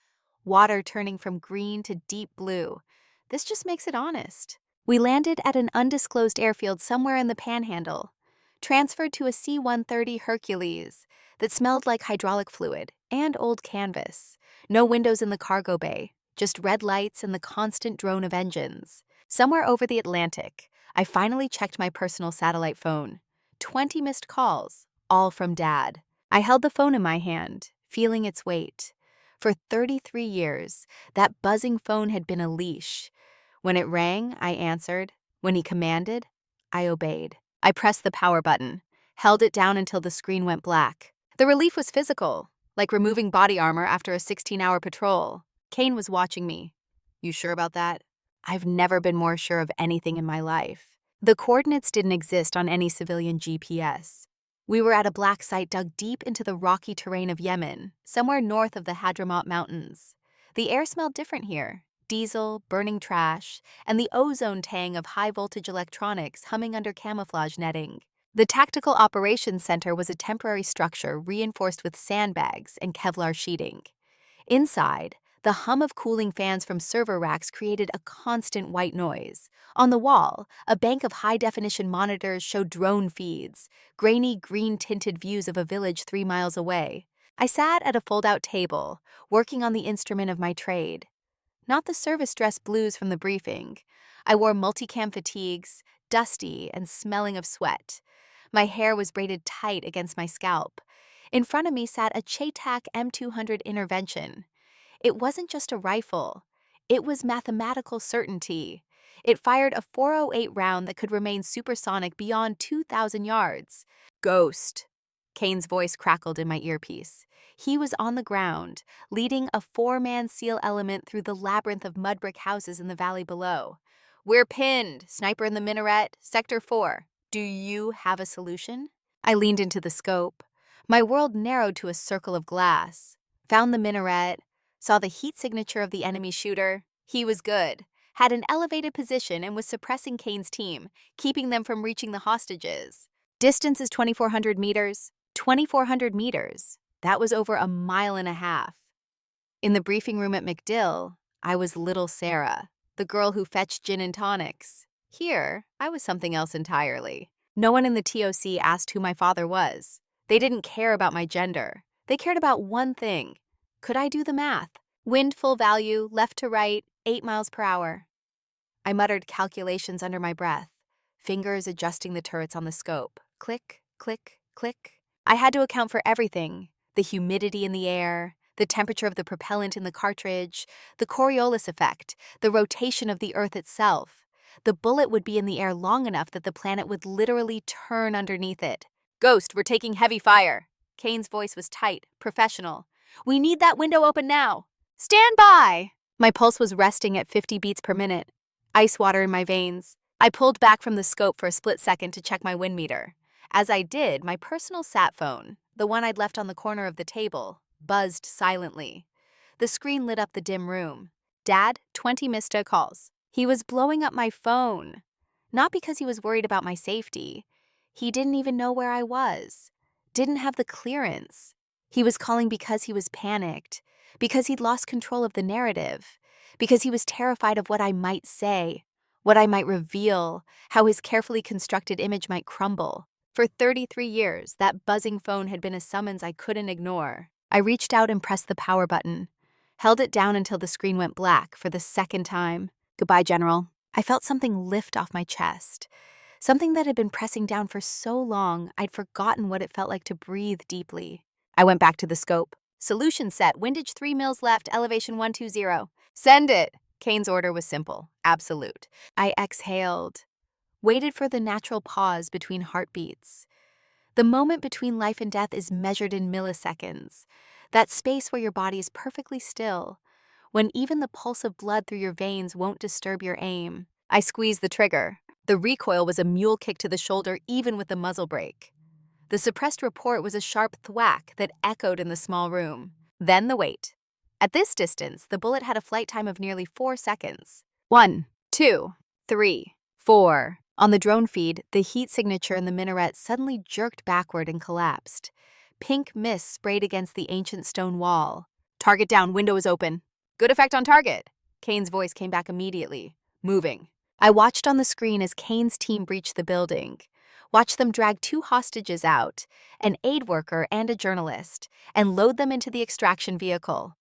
Water turning from green to deep blue. This just makes it honest. We landed at an undisclosed airfield somewhere in the Panhandle. Transferred to a C-130 Hercules that smelled like hydraulic fluid and old canvas. No windows in the cargo bay, just red lights and the constant drone of engines. Somewhere over the Atlantic, I finally checked my personal satellite phone. 20 missed calls, all from Dad. I held the phone in my hand, feeling its weight. For 33 years, that buzzing phone had been a leash. When it rang, I answered. When he commanded, I obeyed. I pressed the power button, held it down until the screen went black. The relief was physical, like removing body armor after a 16-hour patrol. Kane was watching me. "You sure about that?" I've never been more sure of anything in my life. The coordinates didn't exist on any civilian GPS. We were at a black site dug deep into the rocky terrain of Yemen, somewhere north of the Hadramaut Mountains. The air smelled different here. Diesel, burning trash, and the ozone tang of high-voltage electronics humming under camouflage netting. The Tactical Operations Center was a temporary structure reinforced with sandbags and Kevlar sheeting. Inside, the hum of cooling fans from server racks created a constant white noise. On the wall, a bank of high-definition monitors showed drone feeds, grainy green-tinted views of a village 3 miles away. I sat at a fold-out table, working on the instrument of my trade. Not the service dress blues from the briefing. I wore multicam fatigues, dusty and smelling of sweat. My hair was braided tight against my scalp. In front of me sat a Chetak M200 intervention. It wasn't just a rifle. It was mathematical certainty. It fired a 408 round that could remain supersonic beyond 2,000 yards. Ghost. Kane's voice crackled in my earpiece. He was on the ground, leading a four-man SEAL element through the labyrinth of mud brick houses in the valley below. We're pinned. Sniper in the minaret. Sector 4. Do you have a solution? I leaned into the scope. My world narrowed to a circle of glass. Found the minaret. Saw the heat signature of the enemy shooter. He was good. Had an elevated position and was suppressing Kane's team, keeping them from reaching the hostages. Distance is 2,400 meters. 2,400 meters. That was over a mile and a half. In the briefing room at MacDill, I was little Sarah, the girl who fetched gin and tonics. Here, I was something else entirely. No one in the TOC asked who my father was. They didn't care about my gender. They cared about one thing. Could I do the math? Wind full value, left to right, 8 miles per hour. I muttered calculations under my breath, fingers adjusting the turrets on the scope. Click, click, click. I had to account for everything: the humidity in the air, the temperature of the propellant in the cartridge, the Coriolis effect, the rotation of the Earth itself. The bullet would be in the air long enough that the planet would literally turn underneath it. Ghost, we're taking heavy fire. Kane's voice was tight, professional. We need that window open now. Stand by! My pulse was resting at 50 beats per minute. Ice water in my veins. I pulled back from the scope for a split second to check my wind meter. As I did, my personal sat phone, the one I'd left on the corner of the table, buzzed silently. The screen lit up the dim room. Dad, 20 missed calls. He was blowing up my phone. Not because he was worried about my safety. He didn't even know where I was. Didn't have the clearance. He was calling because he was panicked, because he'd lost control of the narrative, because he was terrified of what I might say, what I might reveal, how his carefully constructed image might crumble. For 33 years, that buzzing phone had been a summons I couldn't ignore. I reached out and pressed the power button, held it down until the screen went black for the second time. Goodbye, General. I felt something lift off my chest, something that had been pressing down for so long I'd forgotten what it felt like to breathe deeply. I went back to the scope. Solution set, windage 3 mils left, elevation 120. Send it! Kane's order was simple, absolute. I exhaled, waited for the natural pause between heartbeats. The moment between life and death is measured in milliseconds, that space where your body is perfectly still, when even the pulse of blood through your veins won't disturb your aim. I squeezed the trigger. The recoil was a mule kick to the shoulder even with the muzzle brake. The suppressed report was a sharp thwack that echoed in the small room. Then the wait. At this distance, the bullet had a flight time of nearly 4 seconds. 1, 2, 3, 4. On the drone feed, the heat signature in the minaret suddenly jerked backward and collapsed. Pink mist sprayed against the ancient stone wall. Target down, window is open. Good effect on target. Kane's voice came back immediately. Moving. I watched on the screen as Kane's team breached the building. Watched them drag 2 hostages out, an aid worker and a journalist, and load them into the extraction vehicle.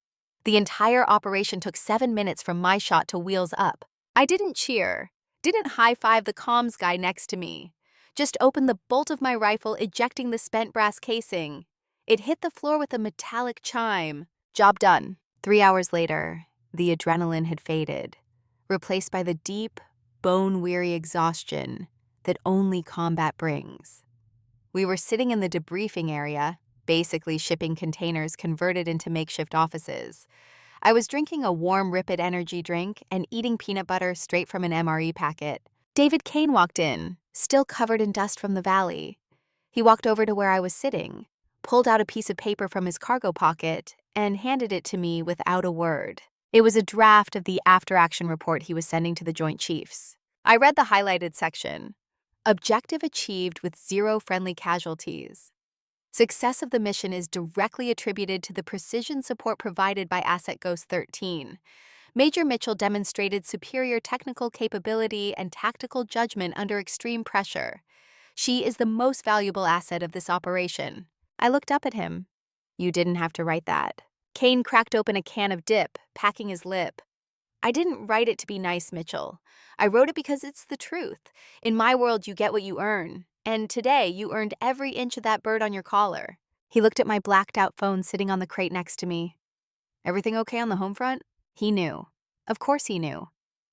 The entire operation took 7 minutes from my shot to wheels up. I didn't cheer, didn't high-five the comms guy next to me. Just opened the bolt of my rifle, ejecting the spent brass casing. It hit the floor with a metallic chime. Job done. 3 hours later, the adrenaline had faded, replaced by the deep, bone-weary exhaustion that only combat brings. We were sitting in the debriefing area, basically shipping containers converted into makeshift offices. I was drinking a warm Ripid energy drink and eating peanut butter straight from an MRE packet. David Kane walked in, still covered in dust from the valley. He walked over to where I was sitting, pulled out a piece of paper from his cargo pocket, and handed it to me without a word. It was a draft of the after-action report he was sending to the Joint Chiefs. I read the highlighted section. Objective achieved with 0 friendly casualties. Success of the mission is directly attributed to the precision support provided by Asset Ghost 13. Major Mitchell demonstrated superior technical capability and tactical judgment under extreme pressure. She is the most valuable asset of this operation. I looked up at him. You didn't have to write that. Kane cracked open a can of dip, packing his lip. I didn't write it to be nice, Mitchell. I wrote it because it's the truth. In my world, you get what you earn. And today, you earned every inch of that bird on your collar. He looked at my blacked-out phone sitting on the crate next to me. Everything okay on the home front? He knew. Of course he knew.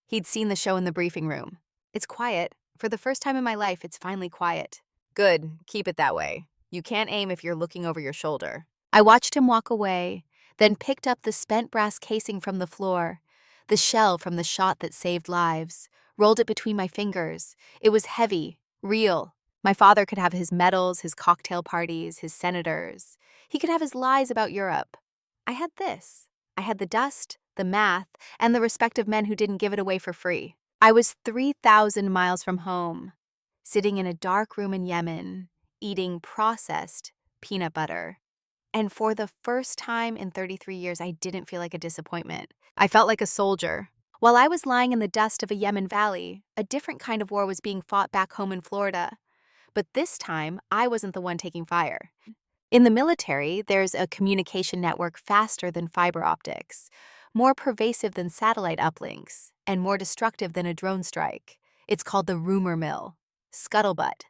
He'd seen the show in the briefing room. It's quiet. For the first time in my life, it's finally quiet. Good, keep it that way. You can't aim if you're looking over your shoulder. I watched him walk away, then picked up the spent brass casing from the floor, the shell from the shot that saved lives, rolled it between my fingers. It was heavy, real. My father could have his medals, his cocktail parties, his senators. He could have his lies about Europe. I had this. I had the dust, the math, and the respect of men who didn't give it away for free. I was 3,000 miles from home, sitting in a dark room in Yemen, eating processed peanut butter. And for the first time in 33 years, I didn't feel like a disappointment. I felt like a soldier. While I was lying in the dust of a Yemen valley, a different kind of war was being fought back home in Florida. But this time, I wasn't the one taking fire. In the military, there's a communication network faster than fiber optics, more pervasive than satellite uplinks, and more destructive than a drone strike. It's called the rumor mill. Scuttlebutt.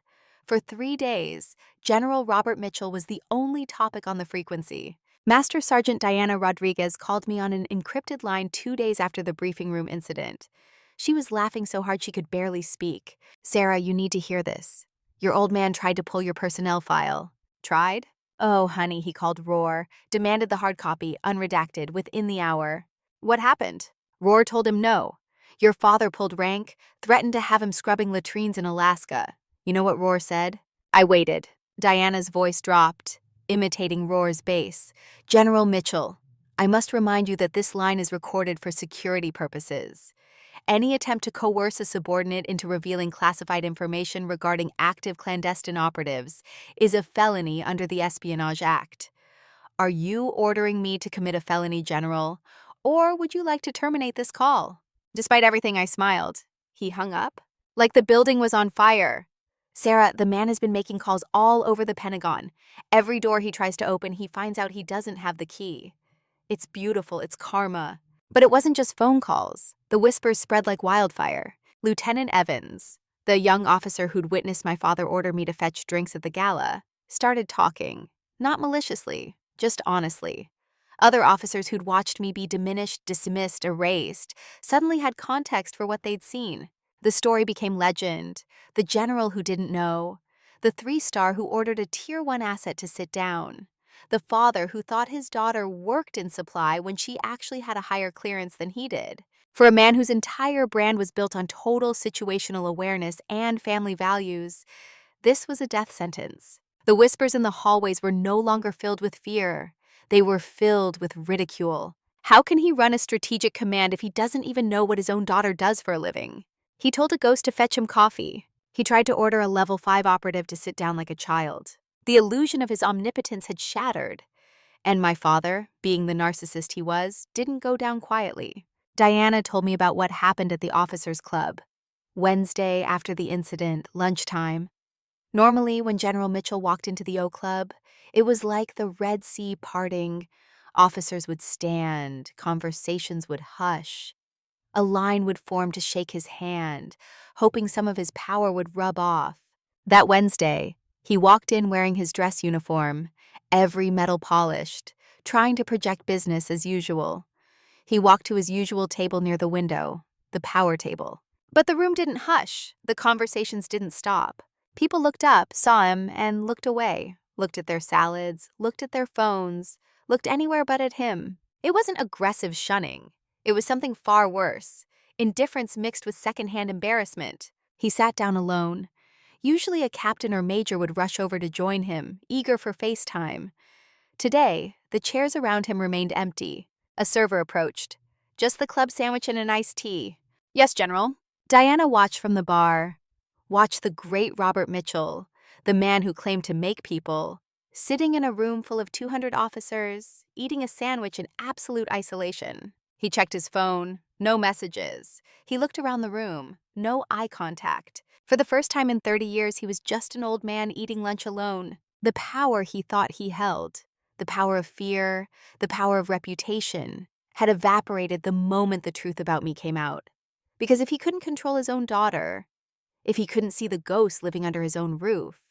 For 3 days, General Robert Mitchell was the only topic on the frequency. Master Sergeant Diana Rodriguez called me on an encrypted line 2 days after the briefing room incident. She was laughing so hard she could barely speak. "Sarah, you need to hear this. Your old man tried to pull your personnel file." "Tried?" "Oh, honey," he called Roar, demanded the hard copy, unredacted, within the hour. "What happened?" Roar told him no. Your father pulled rank, threatened to have him scrubbing latrines in Alaska. You know what Roar said? I waited. Diana's voice dropped, imitating Roar's bass. "General Mitchell, I must remind you that this line is recorded for security purposes. Any attempt to coerce a subordinate into revealing classified information regarding active clandestine operatives is a felony under the Espionage Act. Are you ordering me to commit a felony, General? Or would you like to terminate this call?" Despite everything, I smiled. He hung up, like the building was on fire. "Sarah, the man has been making calls all over the Pentagon. Every door he tries to open, he finds out he doesn't have the key. It's beautiful, it's karma." But it wasn't just phone calls. The whispers spread like wildfire. Lieutenant Evans, the young officer who'd witnessed my father order me to fetch drinks at the gala, started talking. Not maliciously, just honestly. Other officers who'd watched me be diminished, dismissed, erased, suddenly had context for what they'd seen. The story became legend. The general who didn't know. The 3-star who ordered a Tier 1 asset to sit down. The father who thought his daughter worked in supply when she actually had a higher clearance than he did. For a man whose entire brand was built on total situational awareness and family values, this was a death sentence. The whispers in the hallways were no longer filled with fear. They were filled with ridicule. How can he run a strategic command if he doesn't even know what his own daughter does for a living? He told a ghost to fetch him coffee. He tried to order a level 5 operative to sit down like a child. The illusion of his omnipotence had shattered. And my father, being the narcissist he was, didn't go down quietly. Diana told me about what happened at the officers' club. Wednesday, after the incident, lunchtime. Normally, when General Mitchell walked into the O Club, it was like the Red Sea parting. Officers would stand, conversations would hush. A line would form to shake his hand, hoping some of his power would rub off. That Wednesday, he walked in wearing his dress uniform, every metal polished, trying to project business as usual. He walked to his usual table near the window, the power table. But the room didn't hush. The conversations didn't stop. People looked up, saw him, and looked away, looked at their salads, looked at their phones, looked anywhere but at him. It wasn't aggressive shunning. It was something far worse, indifference mixed with secondhand embarrassment. He sat down alone. Usually a captain or major would rush over to join him, eager for FaceTime. Today, the chairs around him remained empty. A server approached. "Just the club sandwich and an iced tea." "Yes, General." Diana watched from the bar. Watched the great Robert Mitchell, the man who claimed to make people, sitting in a room full of 200 officers, eating a sandwich in absolute isolation. He checked his phone, no messages. He looked around the room, no eye contact. For the first time in 30 years, he was just an old man eating lunch alone. The power he thought he held, the power of fear, the power of reputation, had evaporated the moment the truth about me came out. Because if he couldn't control his own daughter, if he couldn't see the ghost living under his own roof,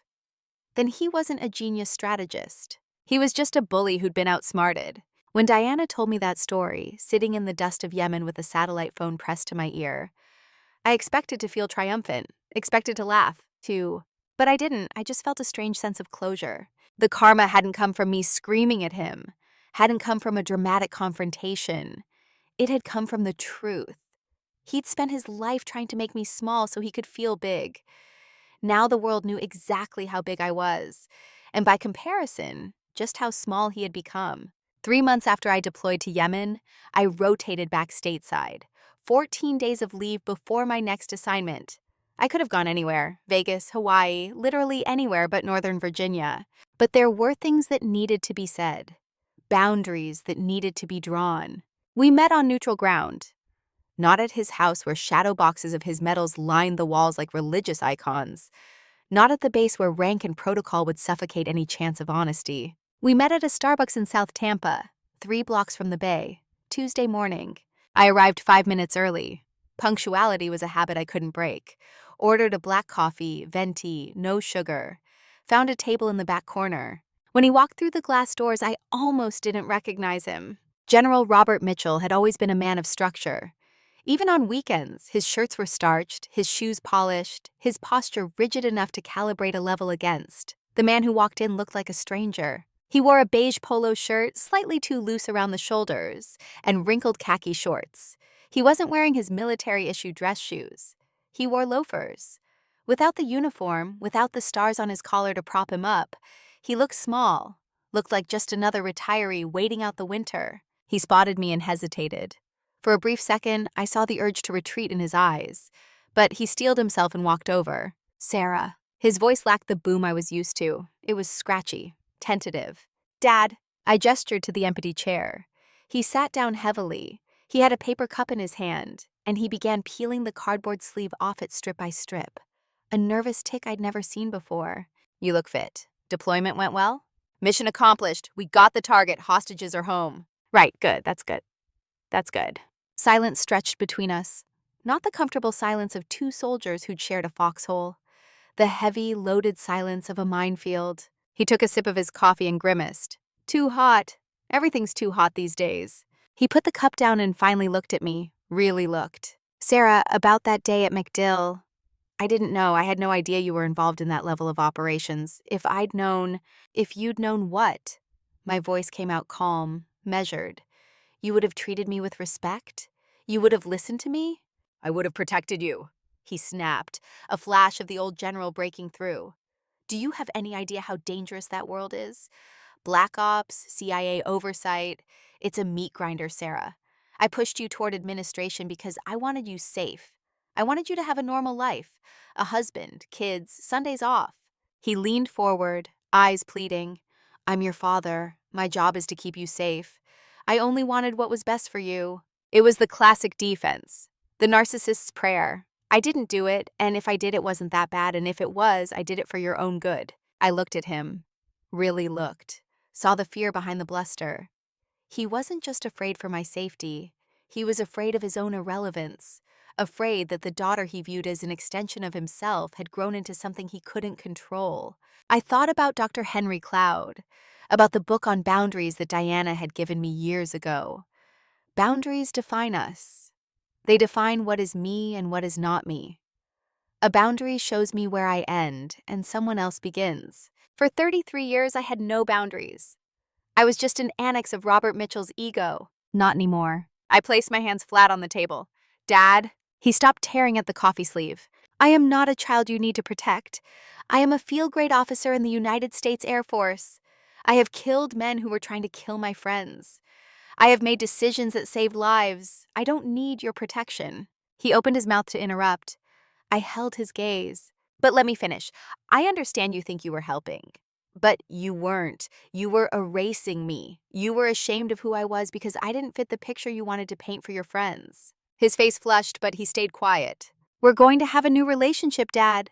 then he wasn't a genius strategist. He was just a bully who'd been outsmarted. When Diana told me that story, sitting in the dust of Yemen with a satellite phone pressed to my ear, I expected to feel triumphant, expected to laugh, but I didn't. I just felt a strange sense of closure. The karma hadn't come from me screaming at him, hadn't come from a dramatic confrontation. It had come from the truth. He'd spent his life trying to make me small so he could feel big. Now the world knew exactly how big I was, and by comparison, just how small he had become. 3 months after I deployed to Yemen, I rotated back stateside. 14 days of leave before my next assignment. I could have gone anywhere, Vegas, Hawaii, literally anywhere but Northern Virginia. But there were things that needed to be said, boundaries that needed to be drawn. We met on neutral ground. Not at his house where shadow boxes of his medals lined the walls like religious icons. Not at the base where rank and protocol would suffocate any chance of honesty. We met at a Starbucks in South Tampa, 3 blocks from the bay, Tuesday morning. I arrived 5 minutes early. Punctuality was a habit I couldn't break. Ordered a black coffee, venti, no sugar. Found a table in the back corner. When he walked through the glass doors, I almost didn't recognize him. General Robert Mitchell had always been a man of structure. Even on weekends, his shirts were starched, his shoes polished, his posture rigid enough to calibrate a level against. The man who walked in looked like a stranger. He wore a beige polo shirt, slightly too loose around the shoulders, and wrinkled khaki shorts. He wasn't wearing his military-issue dress shoes. He wore loafers. Without the uniform, without the stars on his collar to prop him up, he looked small, looked like just another retiree waiting out the winter. He spotted me and hesitated. For a brief second, I saw the urge to retreat in his eyes, but he steeled himself and walked over. Sarah. His voice lacked the boom I was used to. It was scratchy, tentative. Dad. I gestured to the empty chair. He sat down heavily. He had a paper cup in his hand, and he began peeling the cardboard sleeve off it strip by strip. A nervous tick I'd never seen before. You look fit. Deployment went well? Mission accomplished. We got the target. Hostages are home. Right, good. That's good. That's good. Silence stretched between us. Not the comfortable silence of 2 soldiers who'd shared a foxhole. The heavy, loaded silence of a minefield. He took a sip of his coffee and grimaced. Too hot. Everything's too hot these days. He put the cup down and finally looked at me. Really looked. Sarah, about that day at MacDill, I didn't know. I had no idea you were involved in that level of operations. If you'd known what? My voice came out calm, measured. You would have treated me with respect? You would have listened to me? I would have protected you, he snapped, a flash of the old general breaking through. Do you have any idea how dangerous that world is? Black ops, CIA oversight. It's a meat grinder, Sarah. I pushed you toward administration because I wanted you safe. I wanted you to have a normal life, a husband, kids, Sundays off. He leaned forward, eyes pleading. I'm your father. My job is to keep you safe. I only wanted what was best for you. It was the classic defense, the narcissist's prayer. I didn't do it, and if I did, it wasn't that bad, and if it was, I did it for your own good. I looked at him, really looked, saw the fear behind the bluster. He wasn't just afraid for my safety. He was afraid of his own irrelevance, afraid that the daughter he viewed as an extension of himself had grown into something he couldn't control. I thought about Dr. Henry Cloud, about the book on boundaries that Diana had given me years ago. Boundaries define us. They define what is me and what is not me. A boundary shows me where I end and someone else begins. For 33 years, I had no boundaries. I was just an annex of Robert Mitchell's ego. Not anymore. I placed my hands flat on the table. Dad, he stopped tearing at the coffee sleeve. I am not a child you need to protect. I am a field-grade officer in the United States Air Force. I have killed men who were trying to kill my friends. I have made decisions that saved lives. I don't need your protection. He opened his mouth to interrupt. I held his gaze. But let me finish. I understand you think you were helping. But you weren't. You were erasing me. You were ashamed of who I was because I didn't fit the picture you wanted to paint for your friends. His face flushed, but he stayed quiet. We're going to have a new relationship, Dad.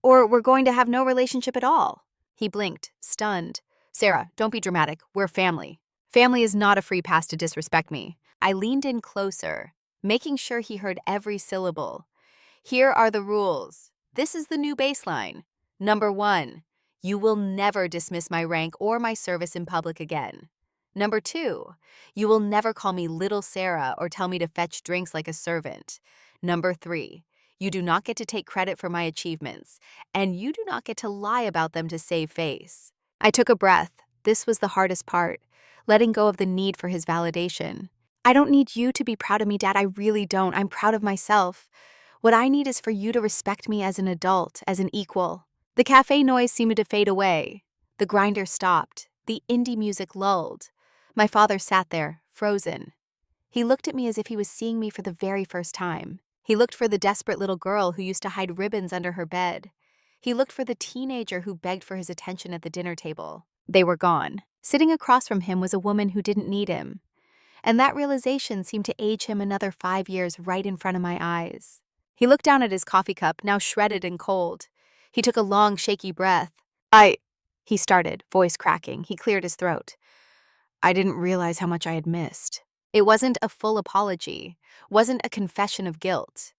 Or we're going to have no relationship at all. He blinked, stunned. Sarah, don't be dramatic. We're family. Family is not a free pass to disrespect me. I leaned in closer, making sure he heard every syllable. Here are the rules. This is the new baseline. Number 1, you will never dismiss my rank or my service in public again. Number 2, you will never call me Little Sarah or tell me to fetch drinks like a servant. Number 3, you do not get to take credit for my achievements, and you do not get to lie about them to save face. I took a breath. This was the hardest part, letting go of the need for his validation. I don't need you to be proud of me, Dad. I really don't. I'm proud of myself. What I need is for you to respect me as an adult, as an equal. The cafe noise seemed to fade away. The grinder stopped. The indie music lulled. My father sat there, frozen. He looked at me as if he was seeing me for the very first time. He looked for the desperate little girl who used to hide ribbons under her bed. He looked for the teenager who begged for his attention at the dinner table. They were gone. Sitting across from him was a woman who didn't need him. And that realization seemed to age him another 5 years right in front of my eyes. He looked down at his coffee cup, now shredded and cold. He took a long, shaky breath. He started, voice cracking. He cleared his throat. I didn't realize how much I had missed. It wasn't a full apology, wasn't a confession of guilt.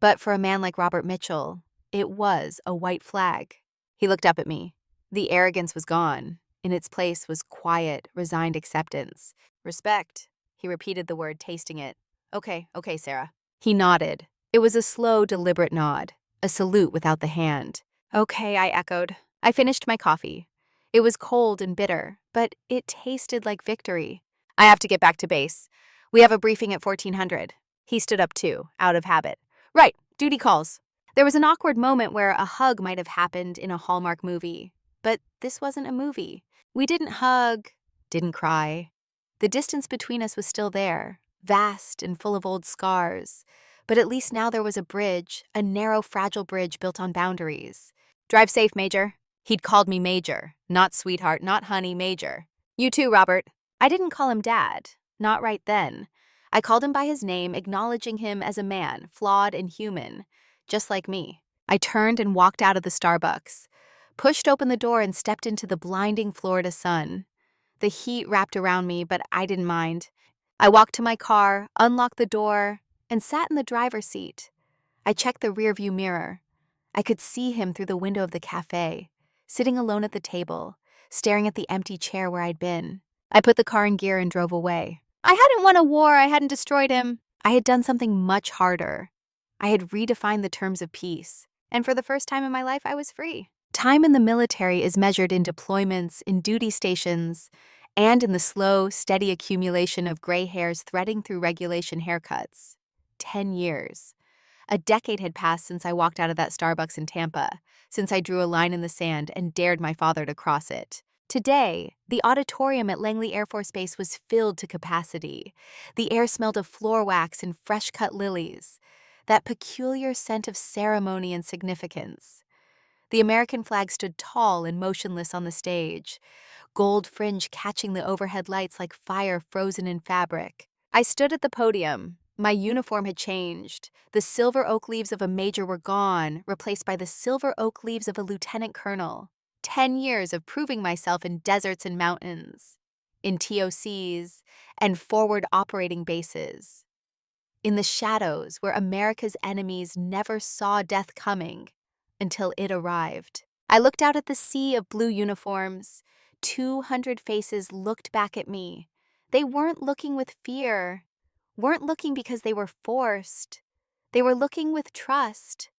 But for a man like Robert Mitchell, it was a white flag. He looked up at me. The arrogance was gone. In its place was quiet, resigned acceptance. Respect. He repeated the word, tasting it. Okay, Sarah. He nodded. It was a slow, deliberate nod, a salute without the hand. Okay, I echoed. I finished my coffee. It was cold and bitter, but it tasted like victory. I have to get back to base. We have a briefing at 1400. He stood up too, out of habit. Right, duty calls. There was an awkward moment where a hug might have happened in a Hallmark movie, but this wasn't a movie. We didn't hug, didn't cry. The distance between us was still there, vast and full of old scars, but at least now there was a bridge, a narrow, fragile bridge built on boundaries. Drive safe, Major. He'd called me Major, not sweetheart, not honey, Major. You too, Robert. I didn't call him Dad, not right then. I called him by his name, acknowledging him as a man, flawed and human, just like me. I turned and walked out of the Starbucks, pushed open the door and stepped into the blinding Florida sun. The heat wrapped around me, but I didn't mind. I walked to my car, unlocked the door, and sat in the driver's seat. I checked the rearview mirror. I could see him through the window of the cafe, sitting alone at the table, staring at the empty chair where I'd been. I put the car in gear and drove away. I hadn't won a war, I hadn't destroyed him. I had done something much harder. I had redefined the terms of peace, and for the first time in my life, I was free. Time in the military is measured in deployments, in duty stations, and in the slow, steady accumulation of gray hairs threading through regulation haircuts. 10 years. A decade had passed since I walked out of that Starbucks in Tampa, since I drew a line in the sand and dared my father to cross it. Today, the auditorium at Langley Air Force Base was filled to capacity. The air smelled of floor wax and fresh-cut lilies, that peculiar scent of ceremony and significance. The American flag stood tall and motionless on the stage, gold fringe catching the overhead lights like fire frozen in fabric. I stood at the podium. My uniform had changed. The silver oak leaves of a major were gone, replaced by the silver oak leaves of a lieutenant colonel. 10 years of proving myself in deserts and mountains, in TOCs, and forward operating bases. In the shadows where America's enemies never saw death coming until it arrived. I looked out at the sea of blue uniforms. 200 faces looked back at me. They weren't looking with fear, weren't looking because they were forced. They were looking with trust,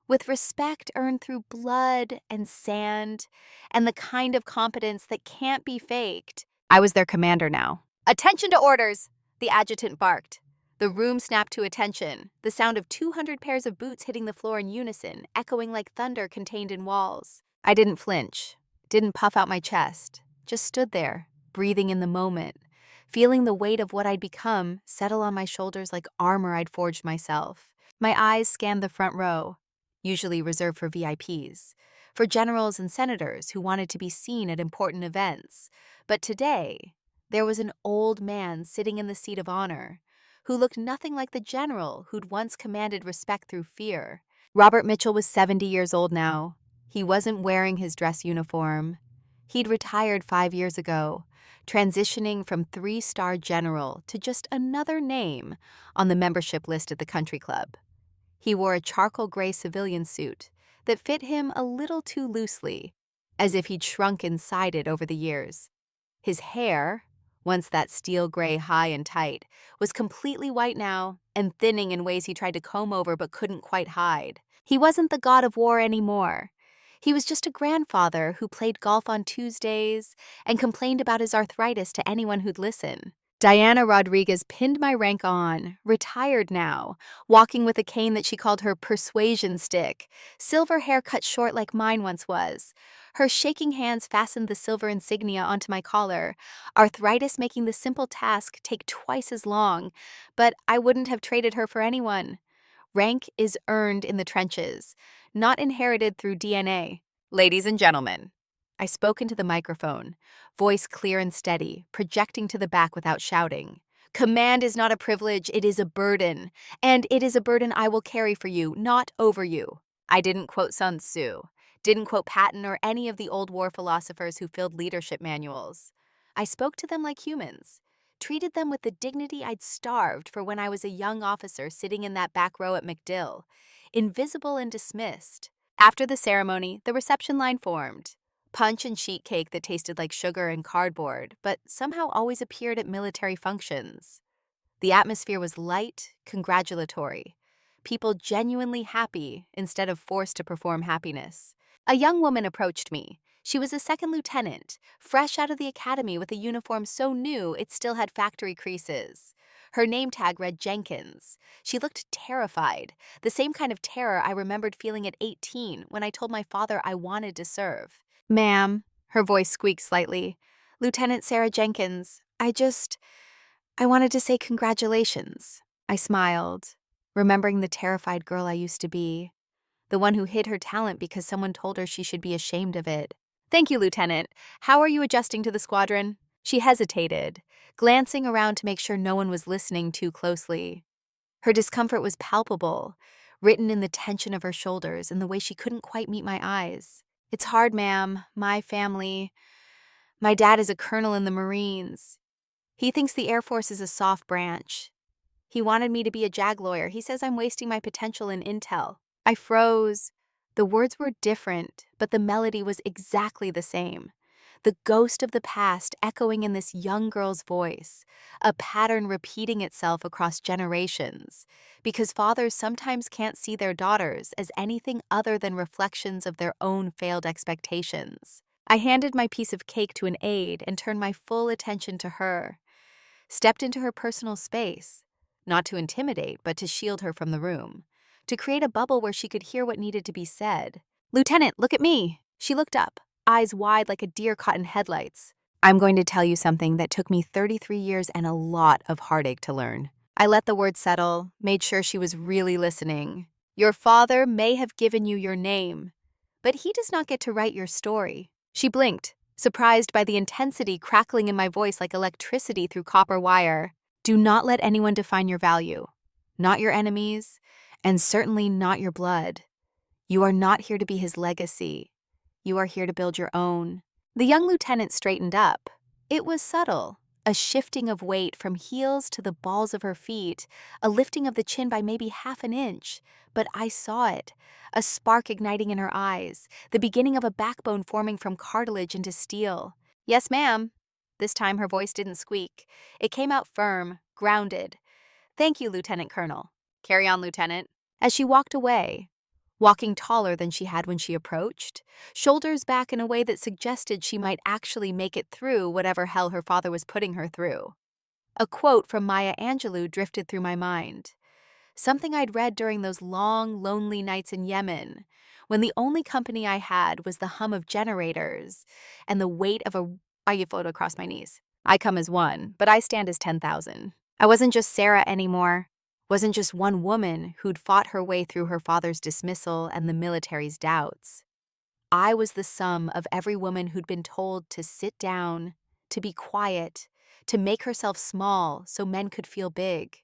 with respect earned through blood and sand, and the kind of competence that can't be faked. I was their commander now. Attention to orders, the adjutant barked. The room snapped to attention, the sound of 200 pairs of boots hitting the floor in unison, echoing like thunder contained in walls. I didn't flinch, didn't puff out my chest, just stood there, breathing in the moment, feeling the weight of what I'd become settle on my shoulders like armor I'd forged myself. My eyes scanned the front row, usually reserved for VIPs, for generals and senators who wanted to be seen at important events. But today, there was an old man sitting in the seat of honor, who looked nothing like the general who'd once commanded respect through fear. Robert Mitchell was 70 years old now. He wasn't wearing his dress uniform. He'd retired 5 years ago, transitioning from 3-star general to just another name on the membership list at the country club. He wore a charcoal gray civilian suit that fit him a little too loosely, as if he'd shrunk inside it over the years. His hair, once that steel gray high and tight, was completely white now and thinning in ways he tried to comb over but couldn't quite hide. He wasn't the god of war anymore. He was just a grandfather who played golf on Tuesdays and complained about his arthritis to anyone who'd listen. Diana Rodriguez pinned my rank on, retired now, walking with a cane that she called her persuasion stick, silver hair cut short like mine once was. Her shaking hands fastened the silver insignia onto my collar, arthritis making the simple task take twice as long, but I wouldn't have traded her for anyone. Rank is earned in the trenches, not inherited through DNA. Ladies and gentlemen, I spoke into the microphone, voice clear and steady, projecting to the back without shouting. Command is not a privilege, it is a burden. And it is a burden I will carry for you, not over you. I didn't quote Sun Tzu, didn't quote Patton or any of the old war philosophers who filled leadership manuals. I spoke to them like humans, treated them with the dignity I'd starved for when I was a young officer sitting in that back row at MacDill, invisible and dismissed. After the ceremony, the reception line formed. Punch and sheet cake that tasted like sugar and cardboard, but somehow always appeared at military functions. The atmosphere was light, congratulatory. People genuinely happy instead of forced to perform happiness. A young woman approached me. She was a second lieutenant, fresh out of the academy with a uniform so new it still had factory creases. Her name tag read Jenkins. She looked terrified, the same kind of terror I remembered feeling at 18 when I told my father I wanted to serve. Ma'am, her voice squeaked slightly. Lieutenant Sarah Jenkins, I wanted to say congratulations. I smiled, remembering the terrified girl I used to be, the one who hid her talent because someone told her she should be ashamed of it. Thank you, Lieutenant. How are you adjusting to the squadron? She hesitated, glancing around to make sure no one was listening too closely. Her discomfort was palpable, written in the tension of her shoulders and the way she couldn't quite meet my eyes. It's hard, ma'am. My dad is a colonel in the Marines. He thinks the Air Force is a soft branch. He wanted me to be a JAG lawyer. He says I'm wasting my potential in intel. I froze. The words were different, but the melody was exactly the same. The ghost of the past echoing in this young girl's voice, a pattern repeating itself across generations, because fathers sometimes can't see their daughters as anything other than reflections of their own failed expectations. I handed my piece of cake to an aide and turned my full attention to her, stepped into her personal space, not to intimidate, but to shield her from the room, to create a bubble where she could hear what needed to be said. Lieutenant, look at me. She looked up, eyes wide like a deer caught in headlights. I'm going to tell you something that took me 33 years and a lot of heartache to learn. I let the words settle, made sure she was really listening. Your father may have given you your name, but he does not get to write your story. She blinked, surprised by the intensity crackling in my voice like electricity through copper wire. Do not let anyone define your value. Not your enemies, and certainly not your blood. You are not here to be his legacy. You are here to build your own. The young lieutenant straightened up. It was subtle, a shifting of weight from heels to the balls of her feet, a lifting of the chin by maybe half an inch. But I saw it, a spark igniting in her eyes, the beginning of a backbone forming from cartilage into steel. Yes, ma'am. This time her voice didn't squeak. It came out firm, grounded. Thank you, Lieutenant Colonel. Carry on, Lieutenant. As she walked away, walking taller than she had when she approached, shoulders back in a way that suggested she might actually make it through whatever hell her father was putting her through. A quote from Maya Angelou drifted through my mind. Something I'd read during those long, lonely nights in Yemen, when the only company I had was the hum of generators and the weight of a photo across my knees. I come as one, but I stand as 10,000. I wasn't just Sarah anymore. Wasn't just one woman who'd fought her way through her father's dismissal and the military's doubts. I was the sum of every woman who'd been told to sit down, to be quiet, to make herself small so men could feel big.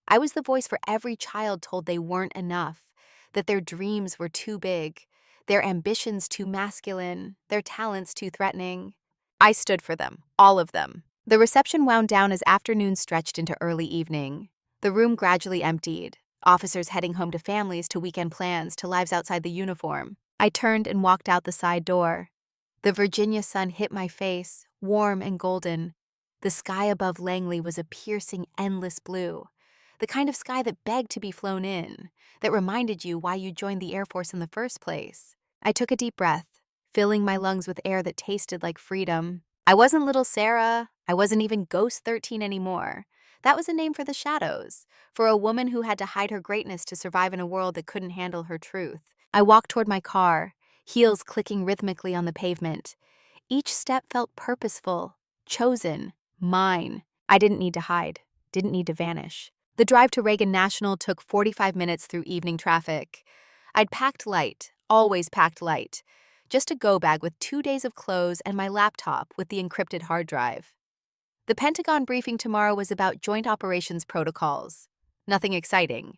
I was the voice for every child told they weren't enough, that their dreams were too big, their ambitions too masculine, their talents too threatening. I stood for them, all of them. The reception wound down as afternoon stretched into early evening. The room gradually emptied, officers heading home to families, to weekend plans, to lives outside the uniform. I turned and walked out the side door. The Virginia sun hit my face, warm and golden. The sky above Langley was a piercing, endless blue, the kind of sky that begged to be flown in, that reminded you why you joined the Air Force in the first place. I took a deep breath, filling my lungs with air that tasted like freedom. I wasn't little Sarah. I wasn't even Ghost 13 anymore. That was a name for the shadows, for a woman who had to hide her greatness to survive in a world that couldn't handle her truth. I walked toward my car, heels clicking rhythmically on the pavement. Each step felt purposeful, chosen, mine. I didn't need to hide, didn't need to vanish. The drive to Reagan National took 45 minutes through evening traffic. I'd packed light, always packed light. Just a go bag with 2 days of clothes and my laptop with the encrypted hard drive. The Pentagon briefing tomorrow was about joint operations protocols. Nothing exciting,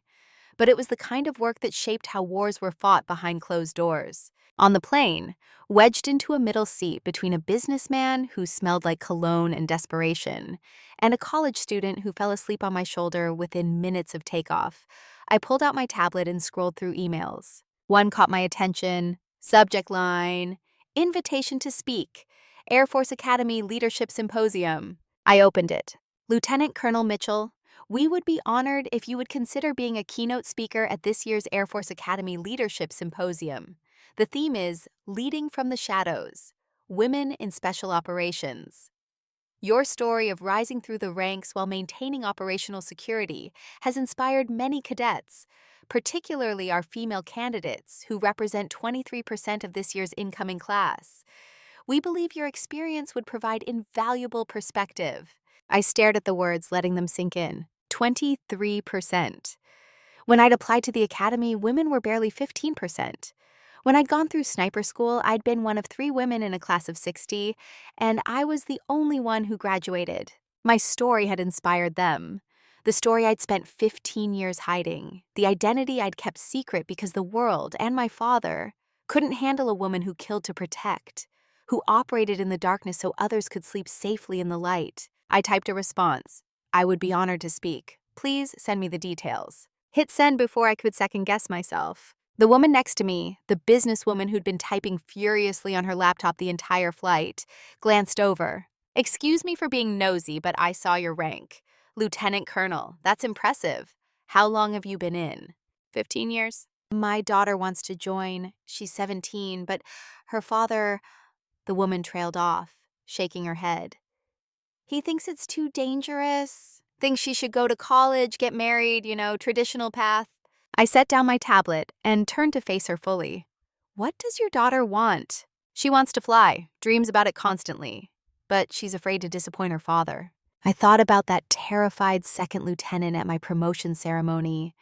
but it was the kind of work that shaped how wars were fought behind closed doors. On the plane, wedged into a middle seat between a businessman who smelled like cologne and desperation, and a college student who fell asleep on my shoulder within minutes of takeoff, I pulled out my tablet and scrolled through emails. One caught my attention. Subject line, invitation to speak, Air Force Academy Leadership Symposium. I opened it. Lieutenant Colonel Mitchell, we would be honored if you would consider being a keynote speaker at this year's Air Force Academy Leadership Symposium. The theme is Leading from the Shadows, Women in Special Operations. Your story of rising through the ranks while maintaining operational security has inspired many cadets, particularly our female candidates who represent 23% of this year's incoming class. We believe your experience would provide invaluable perspective. I stared at the words, letting them sink in. 23%. When I'd applied to the academy, women were barely 15%. When I'd gone through sniper school, I'd been one of 3 women in a class of 60, and I was the only one who graduated. My story had inspired them. The story I'd spent 15 years hiding. The identity I'd kept secret because the world, and my father, couldn't handle a woman who killed to protect, who operated in the darkness so others could sleep safely in the light. I typed a response. I would be honored to speak. Please send me the details. Hit send before I could second-guess myself. The woman next to me, the businesswoman who'd been typing furiously on her laptop the entire flight, glanced over. Excuse me for being nosy, but I saw your rank. Lieutenant Colonel, that's impressive. How long have you been in? 15 years. My daughter wants to join. She's 17, but her father... The woman trailed off, shaking her head. He thinks it's too dangerous. Thinks she should go to college, get married, traditional path. I set down my tablet and turned to face her fully. What does your daughter want? She wants to fly, dreams about it constantly, but she's afraid to disappoint her father. I thought about that terrified second lieutenant at my promotion ceremony,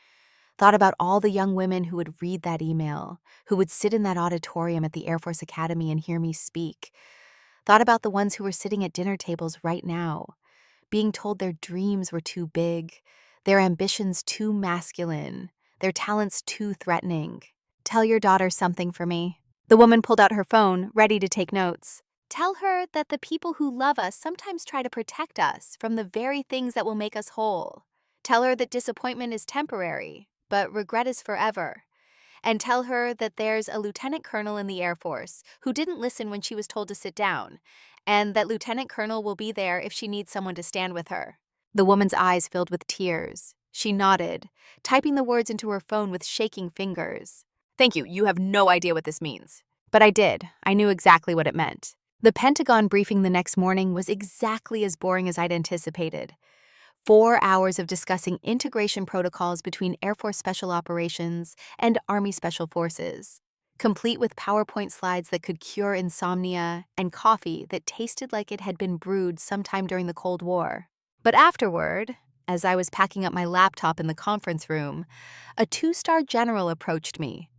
thought about all the young women who would read that email, who would sit in that auditorium at the Air Force Academy and hear me speak, thought about the ones who were sitting at dinner tables right now, being told their dreams were too big, their ambitions too masculine, their talents too threatening. Tell your daughter something for me. The woman pulled out her phone, ready to take notes. Tell her that the people who love us sometimes try to protect us from the very things that will make us whole. Tell her that disappointment is temporary, but regret is forever. And tell her that there's a lieutenant colonel in the Air Force who didn't listen when she was told to sit down, and that Lieutenant Colonel will be there if she needs someone to stand with her. The woman's eyes filled with tears. She nodded, typing the words into her phone with shaking fingers. Thank you, you have no idea what this means. But I did. I knew exactly what it meant. The Pentagon briefing the next morning was exactly as boring as I'd anticipated. 4 hours of discussing integration protocols between Air Force Special Operations and Army Special Forces, complete with PowerPoint slides that could cure insomnia and coffee that tasted like it had been brewed sometime during the Cold War. But afterward, as I was packing up my laptop in the conference room, a 2-star general approached me.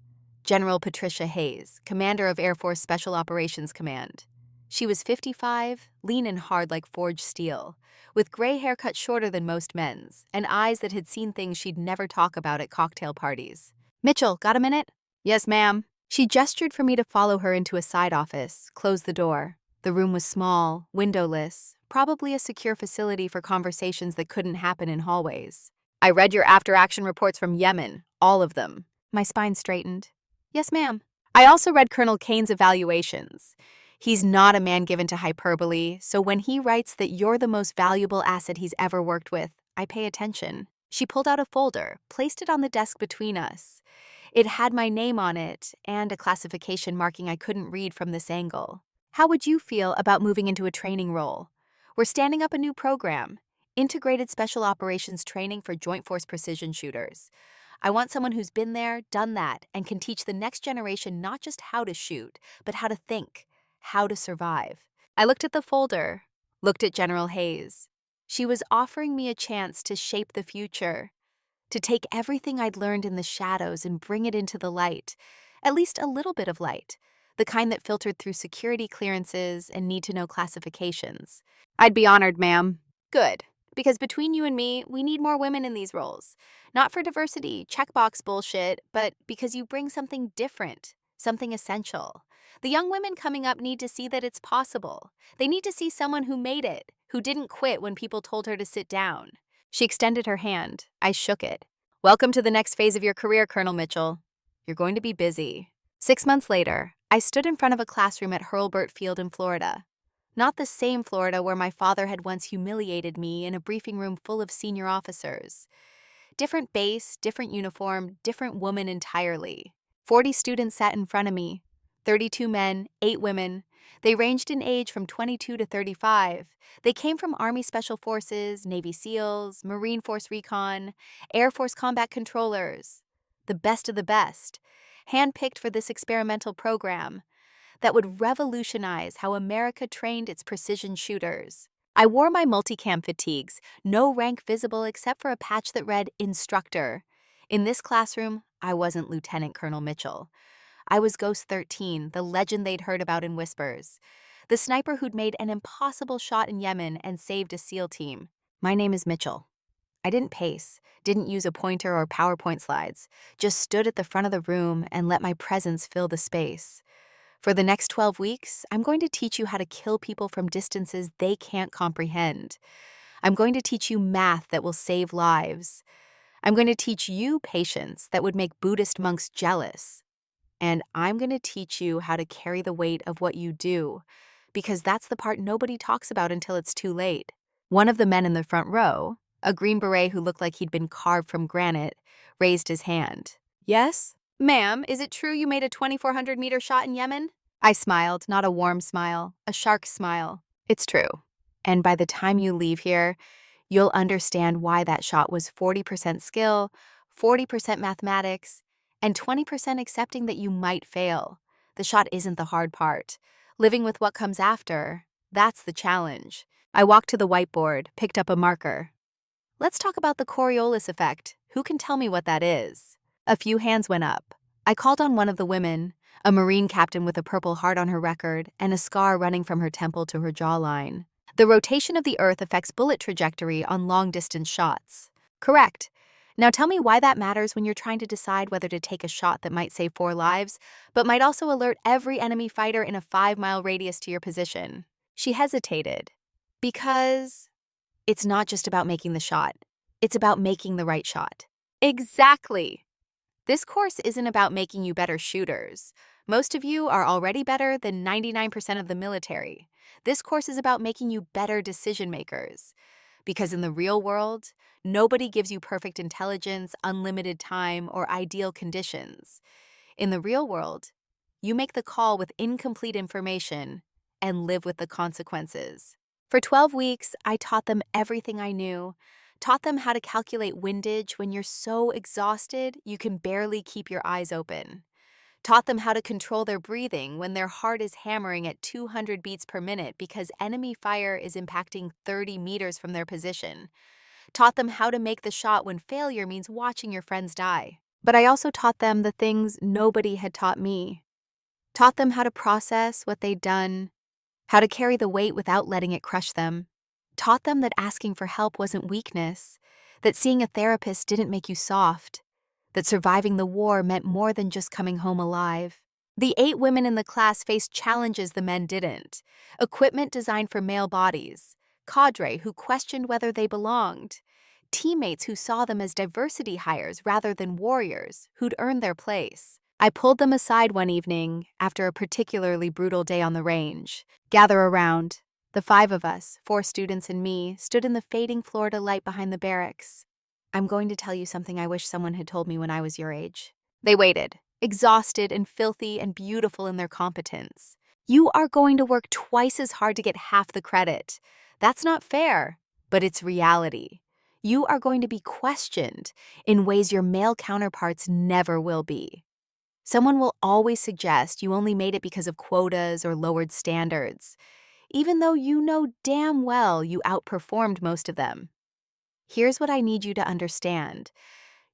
General Patricia Hayes, commander of Air Force Special Operations Command. She was 55, lean and hard like forged steel, with gray hair cut shorter than most men's, and eyes that had seen things she'd never talk about at cocktail parties. Mitchell, got a minute? Yes, ma'am. She gestured for me to follow her into a side office, closed the door. The room was small, windowless, probably a secure facility for conversations that couldn't happen in hallways. I read your after-action reports from Yemen, all of them. My spine straightened. Yes, ma'am. I also read Colonel Kane's evaluations. He's not a man given to hyperbole, so when he writes that you're the most valuable asset he's ever worked with, I pay attention. She pulled out a folder, placed it on the desk between us. It had my name on it and a classification marking I couldn't read from this angle. How would you feel about moving into a training role? We're standing up a new program, Integrated Special Operations Training for Joint Force Precision Shooters. I want someone who's been there, done that, and can teach the next generation not just how to shoot, but how to think, how to survive. I looked at the folder, looked at General Hayes. She was offering me a chance to shape the future, to take everything I'd learned in the shadows and bring it into the light, at least a little bit of light, the kind that filtered through security clearances and need-to-know classifications. I'd be honored, ma'am. Good, because between you and me, we need more women in these roles. Not for diversity, checkbox bullshit, but because you bring something different, something essential. The young women coming up need to see that it's possible. They need to see someone who made it, who didn't quit when people told her to sit down. She extended her hand. I shook it. Welcome to the next phase of your career, Colonel Mitchell. You're going to be busy. 6 months later, I stood in front of a classroom at Hurlburt Field in Florida. Not the same Florida where my father had once humiliated me in a briefing room full of senior officers. Different base, different uniform, different woman entirely. 40 students sat in front of me. 32 men, 8 women. They ranged in age from 22 to 35. They came from Army Special Forces, Navy SEALs, Marine Force Recon, Air Force Combat Controllers. The best of the best, handpicked for this experimental program that would revolutionize how America trained its precision shooters. I wore my multicam fatigues, no rank visible except for a patch that read Instructor. In this classroom, I wasn't Lieutenant Colonel Mitchell. I was Ghost 13, the legend they'd heard about in whispers. The sniper who'd made an impossible shot in Yemen and saved a SEAL team. My name is Mitchell. I didn't pace, didn't use a pointer or PowerPoint slides, just stood at the front of the room and let my presence fill the space. For the next 12 weeks, I'm going to teach you how to kill people from distances they can't comprehend. I'm going to teach you math that will save lives. I'm going to teach you patience that would make Buddhist monks jealous. And I'm going to teach you how to carry the weight of what you do, because that's the part nobody talks about until it's too late. One of the men in the front row, a Green Beret who looked like he'd been carved from granite, raised his hand. Yes? Ma'am, is it true you made a 2,400-meter shot in Yemen? I smiled, not a warm smile, a shark smile. It's true. And by the time you leave here, you'll understand why that shot was 40% skill, 40% mathematics, and 20% accepting that you might fail. The shot isn't the hard part. Living with what comes after, that's the challenge. I walked to the whiteboard, picked up a marker. Let's talk about the Coriolis effect. Who can tell me what that is? A few hands went up. I called on one of the women, a Marine captain with a Purple Heart on her record and a scar running from her temple to her jawline. The rotation of the Earth affects bullet trajectory on long-distance shots. Correct. Now tell me why that matters when you're trying to decide whether to take a shot that might save 4 lives, but might also alert every enemy fighter in a 5-mile radius to your position. She hesitated. Because it's not just about making the shot. It's about making the right shot. Exactly. This course isn't about making you better shooters. Most of you are already better than 99% of the military. This course is about making you better decision makers. Because in the real world, nobody gives you perfect intelligence, unlimited time, or ideal conditions. In the real world, you make the call with incomplete information and live with the consequences. For 12 weeks, I taught them everything I knew, taught them how to calculate windage when you're so exhausted you can barely keep your eyes open. Taught them how to control their breathing when their heart is hammering at 200 beats per minute because enemy fire is impacting 30 meters from their position. Taught them how to make the shot when failure means watching your friends die. But I also taught them the things nobody had taught me. Taught them how to process what they'd done, how to carry the weight without letting it crush them. Taught them that asking for help wasn't weakness, that seeing a therapist didn't make you soft, that surviving the war meant more than just coming home alive. The 8 women in the class faced challenges the men didn't. Equipment designed for male bodies, cadre who questioned whether they belonged, teammates who saw them as diversity hires rather than warriors who'd earned their place. I pulled them aside one evening after a particularly brutal day on the range. Gather around. The five of us, 4 students and me, stood in the fading Florida light behind the barracks. I'm going to tell you something I wish someone had told me when I was your age. They waited, exhausted and filthy and beautiful in their competence. You are going to work twice as hard to get half the credit. That's not fair, but it's reality. You are going to be questioned in ways your male counterparts never will be. Someone will always suggest you only made it because of quotas or lowered standards, even though you know damn well you outperformed most of them. Here's what I need you to understand.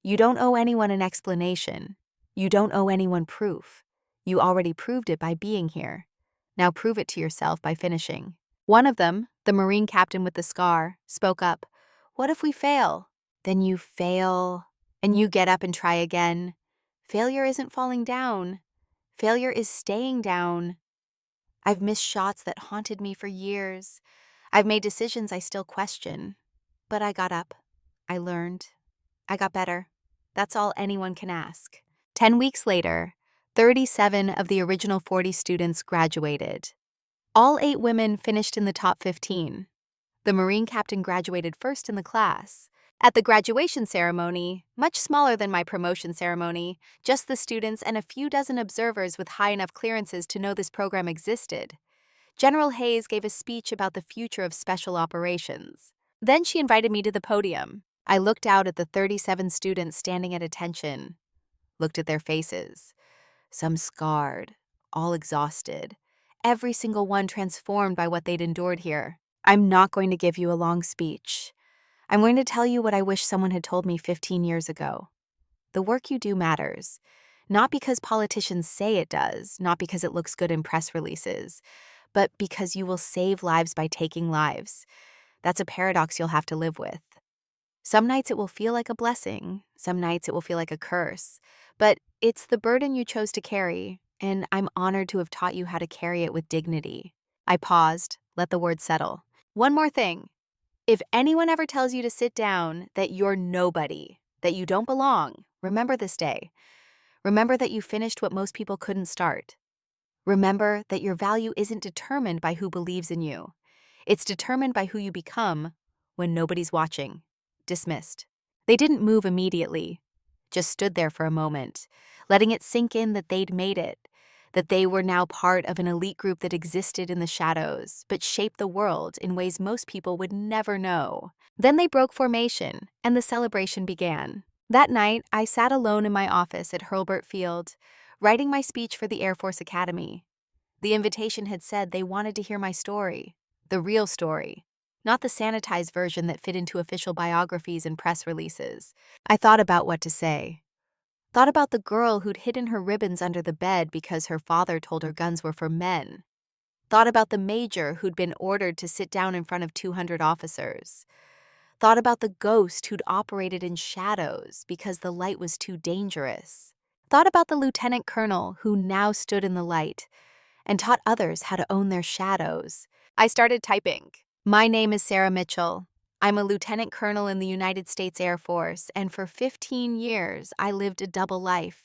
You don't owe anyone an explanation. You don't owe anyone proof. You already proved it by being here. Now prove it to yourself by finishing. One of them, the Marine captain with the scar, spoke up. What if we fail? Then you fail, and you get up and try again. Failure isn't falling down. Failure is staying down. I've missed shots that haunted me for years. I've made decisions I still question. But I got up. I learned. I got better. That's all anyone can ask. 10 weeks later, 37 of the original 40 students graduated. All 8 women finished in the top 15. The Marine captain graduated first in the class. At the graduation ceremony, much smaller than my promotion ceremony, just the students and a few dozen observers with high enough clearances to know this program existed, General Hayes gave a speech about the future of special operations. Then she invited me to the podium. I looked out at the 37 students standing at attention, looked at their faces, some scarred, all exhausted, every single one transformed by what they'd endured here. I'm not going to give you a long speech. I'm going to tell you what I wish someone had told me 15 years ago. The work you do matters, not because politicians say it does, not because it looks good in press releases, but because you will save lives by taking lives. That's a paradox you'll have to live with. Some nights it will feel like a blessing, some nights it will feel like a curse, but it's the burden you chose to carry, and I'm honored to have taught you how to carry it with dignity. I paused, let the words settle. One more thing. If anyone ever tells you to sit down, that you're nobody, that you don't belong, remember this day. Remember that you finished what most people couldn't start. Remember that your value isn't determined by who believes in you. It's determined by who you become when nobody's watching. Dismissed. They didn't move immediately, just stood there for a moment, letting it sink in that they'd made it, that they were now part of an elite group that existed in the shadows, but shaped the world in ways most people would never know. Then they broke formation, and the celebration began. That night, I sat alone in my office at Hurlburt Field, writing my speech for the Air Force Academy. The invitation had said they wanted to hear my story, the real story, not the sanitized version that fit into official biographies and press releases. I thought about what to say. Thought about the girl who'd hidden her ribbons under the bed because her father told her guns were for men. Thought about the major who'd been ordered to sit down in front of 200 officers. Thought about the ghost who'd operated in shadows because the light was too dangerous. Thought about the lieutenant colonel who now stood in the light and taught others how to own their shadows. I started typing. My name is Sarah Mitchell. I'm a lieutenant colonel in the United States Air Force, and for 15 years, I lived a double life.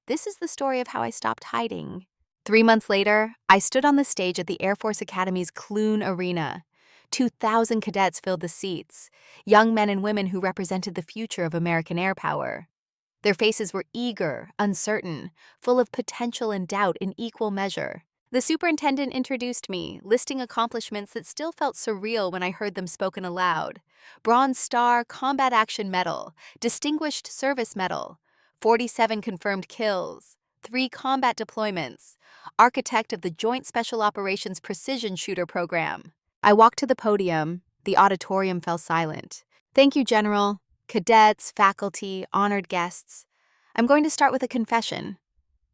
This is the story of how I stopped hiding. 3 months later, I stood on the stage at the Air Force Academy's Clune Arena. 2,000 cadets filled the seats, young men and women who represented the future of American air power. Their faces were eager, uncertain, full of potential and doubt in equal measure. The superintendent introduced me, listing accomplishments that still felt surreal when I heard them spoken aloud. Bronze Star Combat Action Medal, Distinguished Service Medal, 47 confirmed kills, 3 combat deployments, architect of the Joint Special Operations Precision Shooter Program. I walked to the podium. The auditorium fell silent. Thank you, General, cadets, faculty, honored guests. I'm going to start with a confession.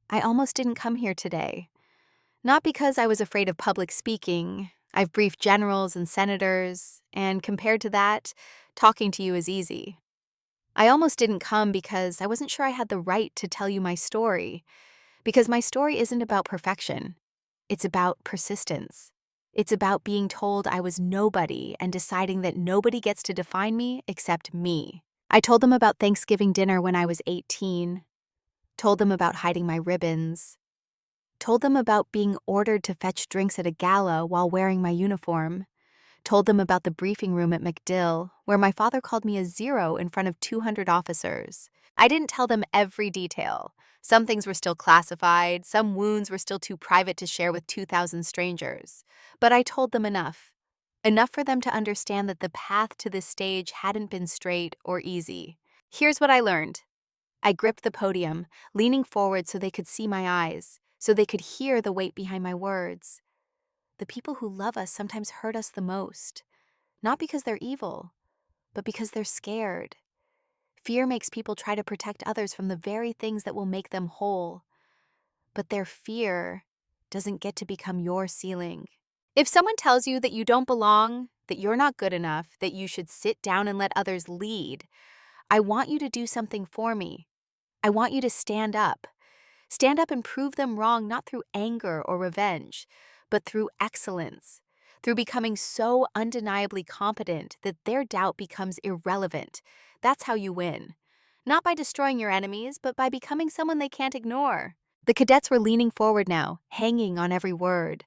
I almost didn't come here today. Not because I was afraid of public speaking. I've briefed generals and senators, and compared to that, talking to you is easy. I almost didn't come because I wasn't sure I had the right to tell you my story, because my story isn't about perfection. It's about persistence. It's about being told I was nobody and deciding that nobody gets to define me except me. I told them about Thanksgiving dinner when I was 18. Told them about hiding my ribbons. Told them about being ordered to fetch drinks at a gala while wearing my uniform. Told them about the briefing room at MacDill, where my father called me a zero in front of 200 officers. I didn't tell them every detail. Some things were still classified, some wounds were still too private to share with 2,000 strangers. But I told them enough. Enough for them to understand that the path to this stage hadn't been straight or easy. Here's what I learned. I gripped the podium, leaning forward so they could see my eyes, so they could hear the weight behind my words. The people who love us sometimes hurt us the most, not because they're evil, but because they're scared. Fear makes people try to protect others from the very things that will make them whole. But their fear doesn't get to become your ceiling. If someone tells you that you don't belong, that you're not good enough, that you should sit down and let others lead, I want you to do something for me. I want you to stand up. Stand up and prove them wrong, not through anger or revenge, but through excellence, through becoming so undeniably competent that their doubt becomes irrelevant. That's how you win. Not by destroying your enemies, but by becoming someone they can't ignore. The cadets were leaning forward now, hanging on every word.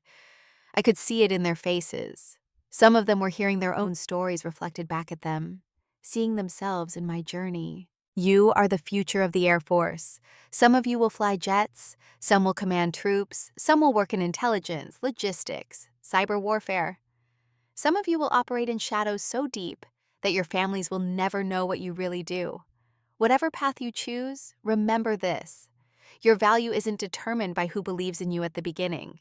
I could see it in their faces. Some of them were hearing their own stories reflected back at them, seeing themselves in my journey. You are the future of the Air Force. Some of you will fly jets, some will command troops, some will work in intelligence, logistics, cyber warfare. Some of you will operate in shadows so deep that your families will never know what you really do. Whatever path you choose, remember this. Your value isn't determined by who believes in you at the beginning.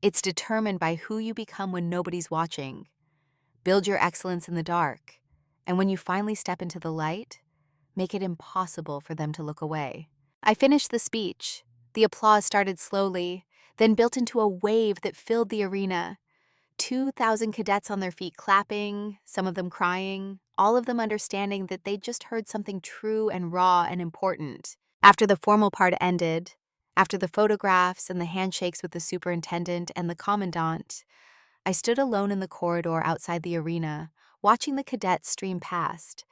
It's determined by who you become when nobody's watching. Build your excellence in the dark, and when you finally step into the light, make it impossible for them to look away. I finished the speech. The applause started slowly, then built into a wave that filled the arena. 2,000 cadets on their feet clapping, some of them crying, all of them understanding that they'd just heard something true and raw and important. After the formal part ended, after the photographs and the handshakes with the superintendent and the commandant, I stood alone in the corridor outside the arena, watching the cadets stream past.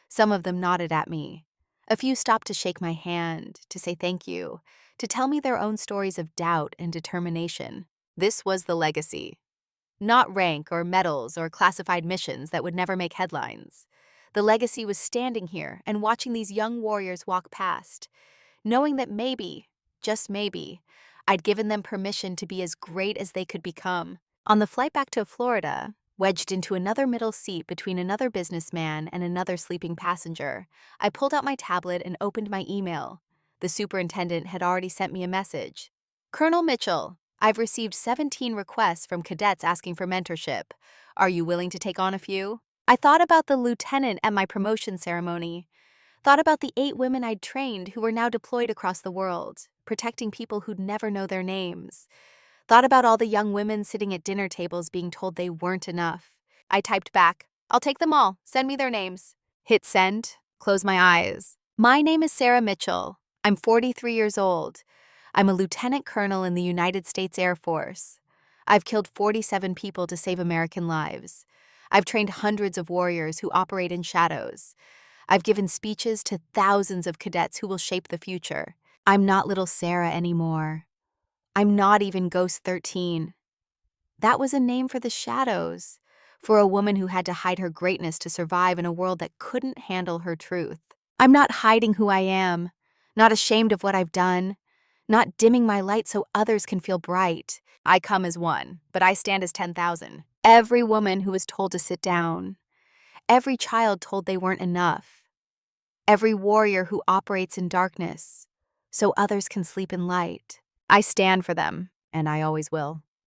Some of them nodded at me. A few stopped to shake my hand, to say thank you, to tell me their own stories of doubt and determination. This was the legacy. Not rank or medals or classified missions that would never make headlines. The legacy was standing here and watching these young warriors walk past, knowing that maybe, just maybe, I'd given them permission to be as great as they could become. On the flight back to Florida, wedged into another middle seat between another businessman and another sleeping passenger, I pulled out my tablet and opened my email. The superintendent had already sent me a message. Colonel Mitchell, I've received 17 requests from cadets asking for mentorship. Are you willing to take on a few? I thought about the lieutenant at my promotion ceremony. Thought about the 8 women I'd trained who were now deployed across the world, protecting people who'd never know their names. Thought about all the young women sitting at dinner tables being told they weren't enough. I typed back, I'll take them all, send me their names. Hit send, close my eyes. My name is Sarah Mitchell. I'm 43 years old. I'm a lieutenant colonel in the United States Air Force. I've killed 47 people to save American lives. I've trained hundreds of warriors who operate in shadows. I've given speeches to thousands of cadets who will shape the future. I'm not little Sarah anymore. I'm not even Ghost 13. That was a name for the shadows, for a woman who had to hide her greatness to survive in a world that couldn't handle her truth. I'm not hiding who I am, not ashamed of what I've done, not dimming my light so others can feel bright. I come as one, but I stand as 10,000. Every woman who was told to sit down, every child told they weren't enough, every warrior who operates in darkness so others can sleep in light. I stand for them, and I always will.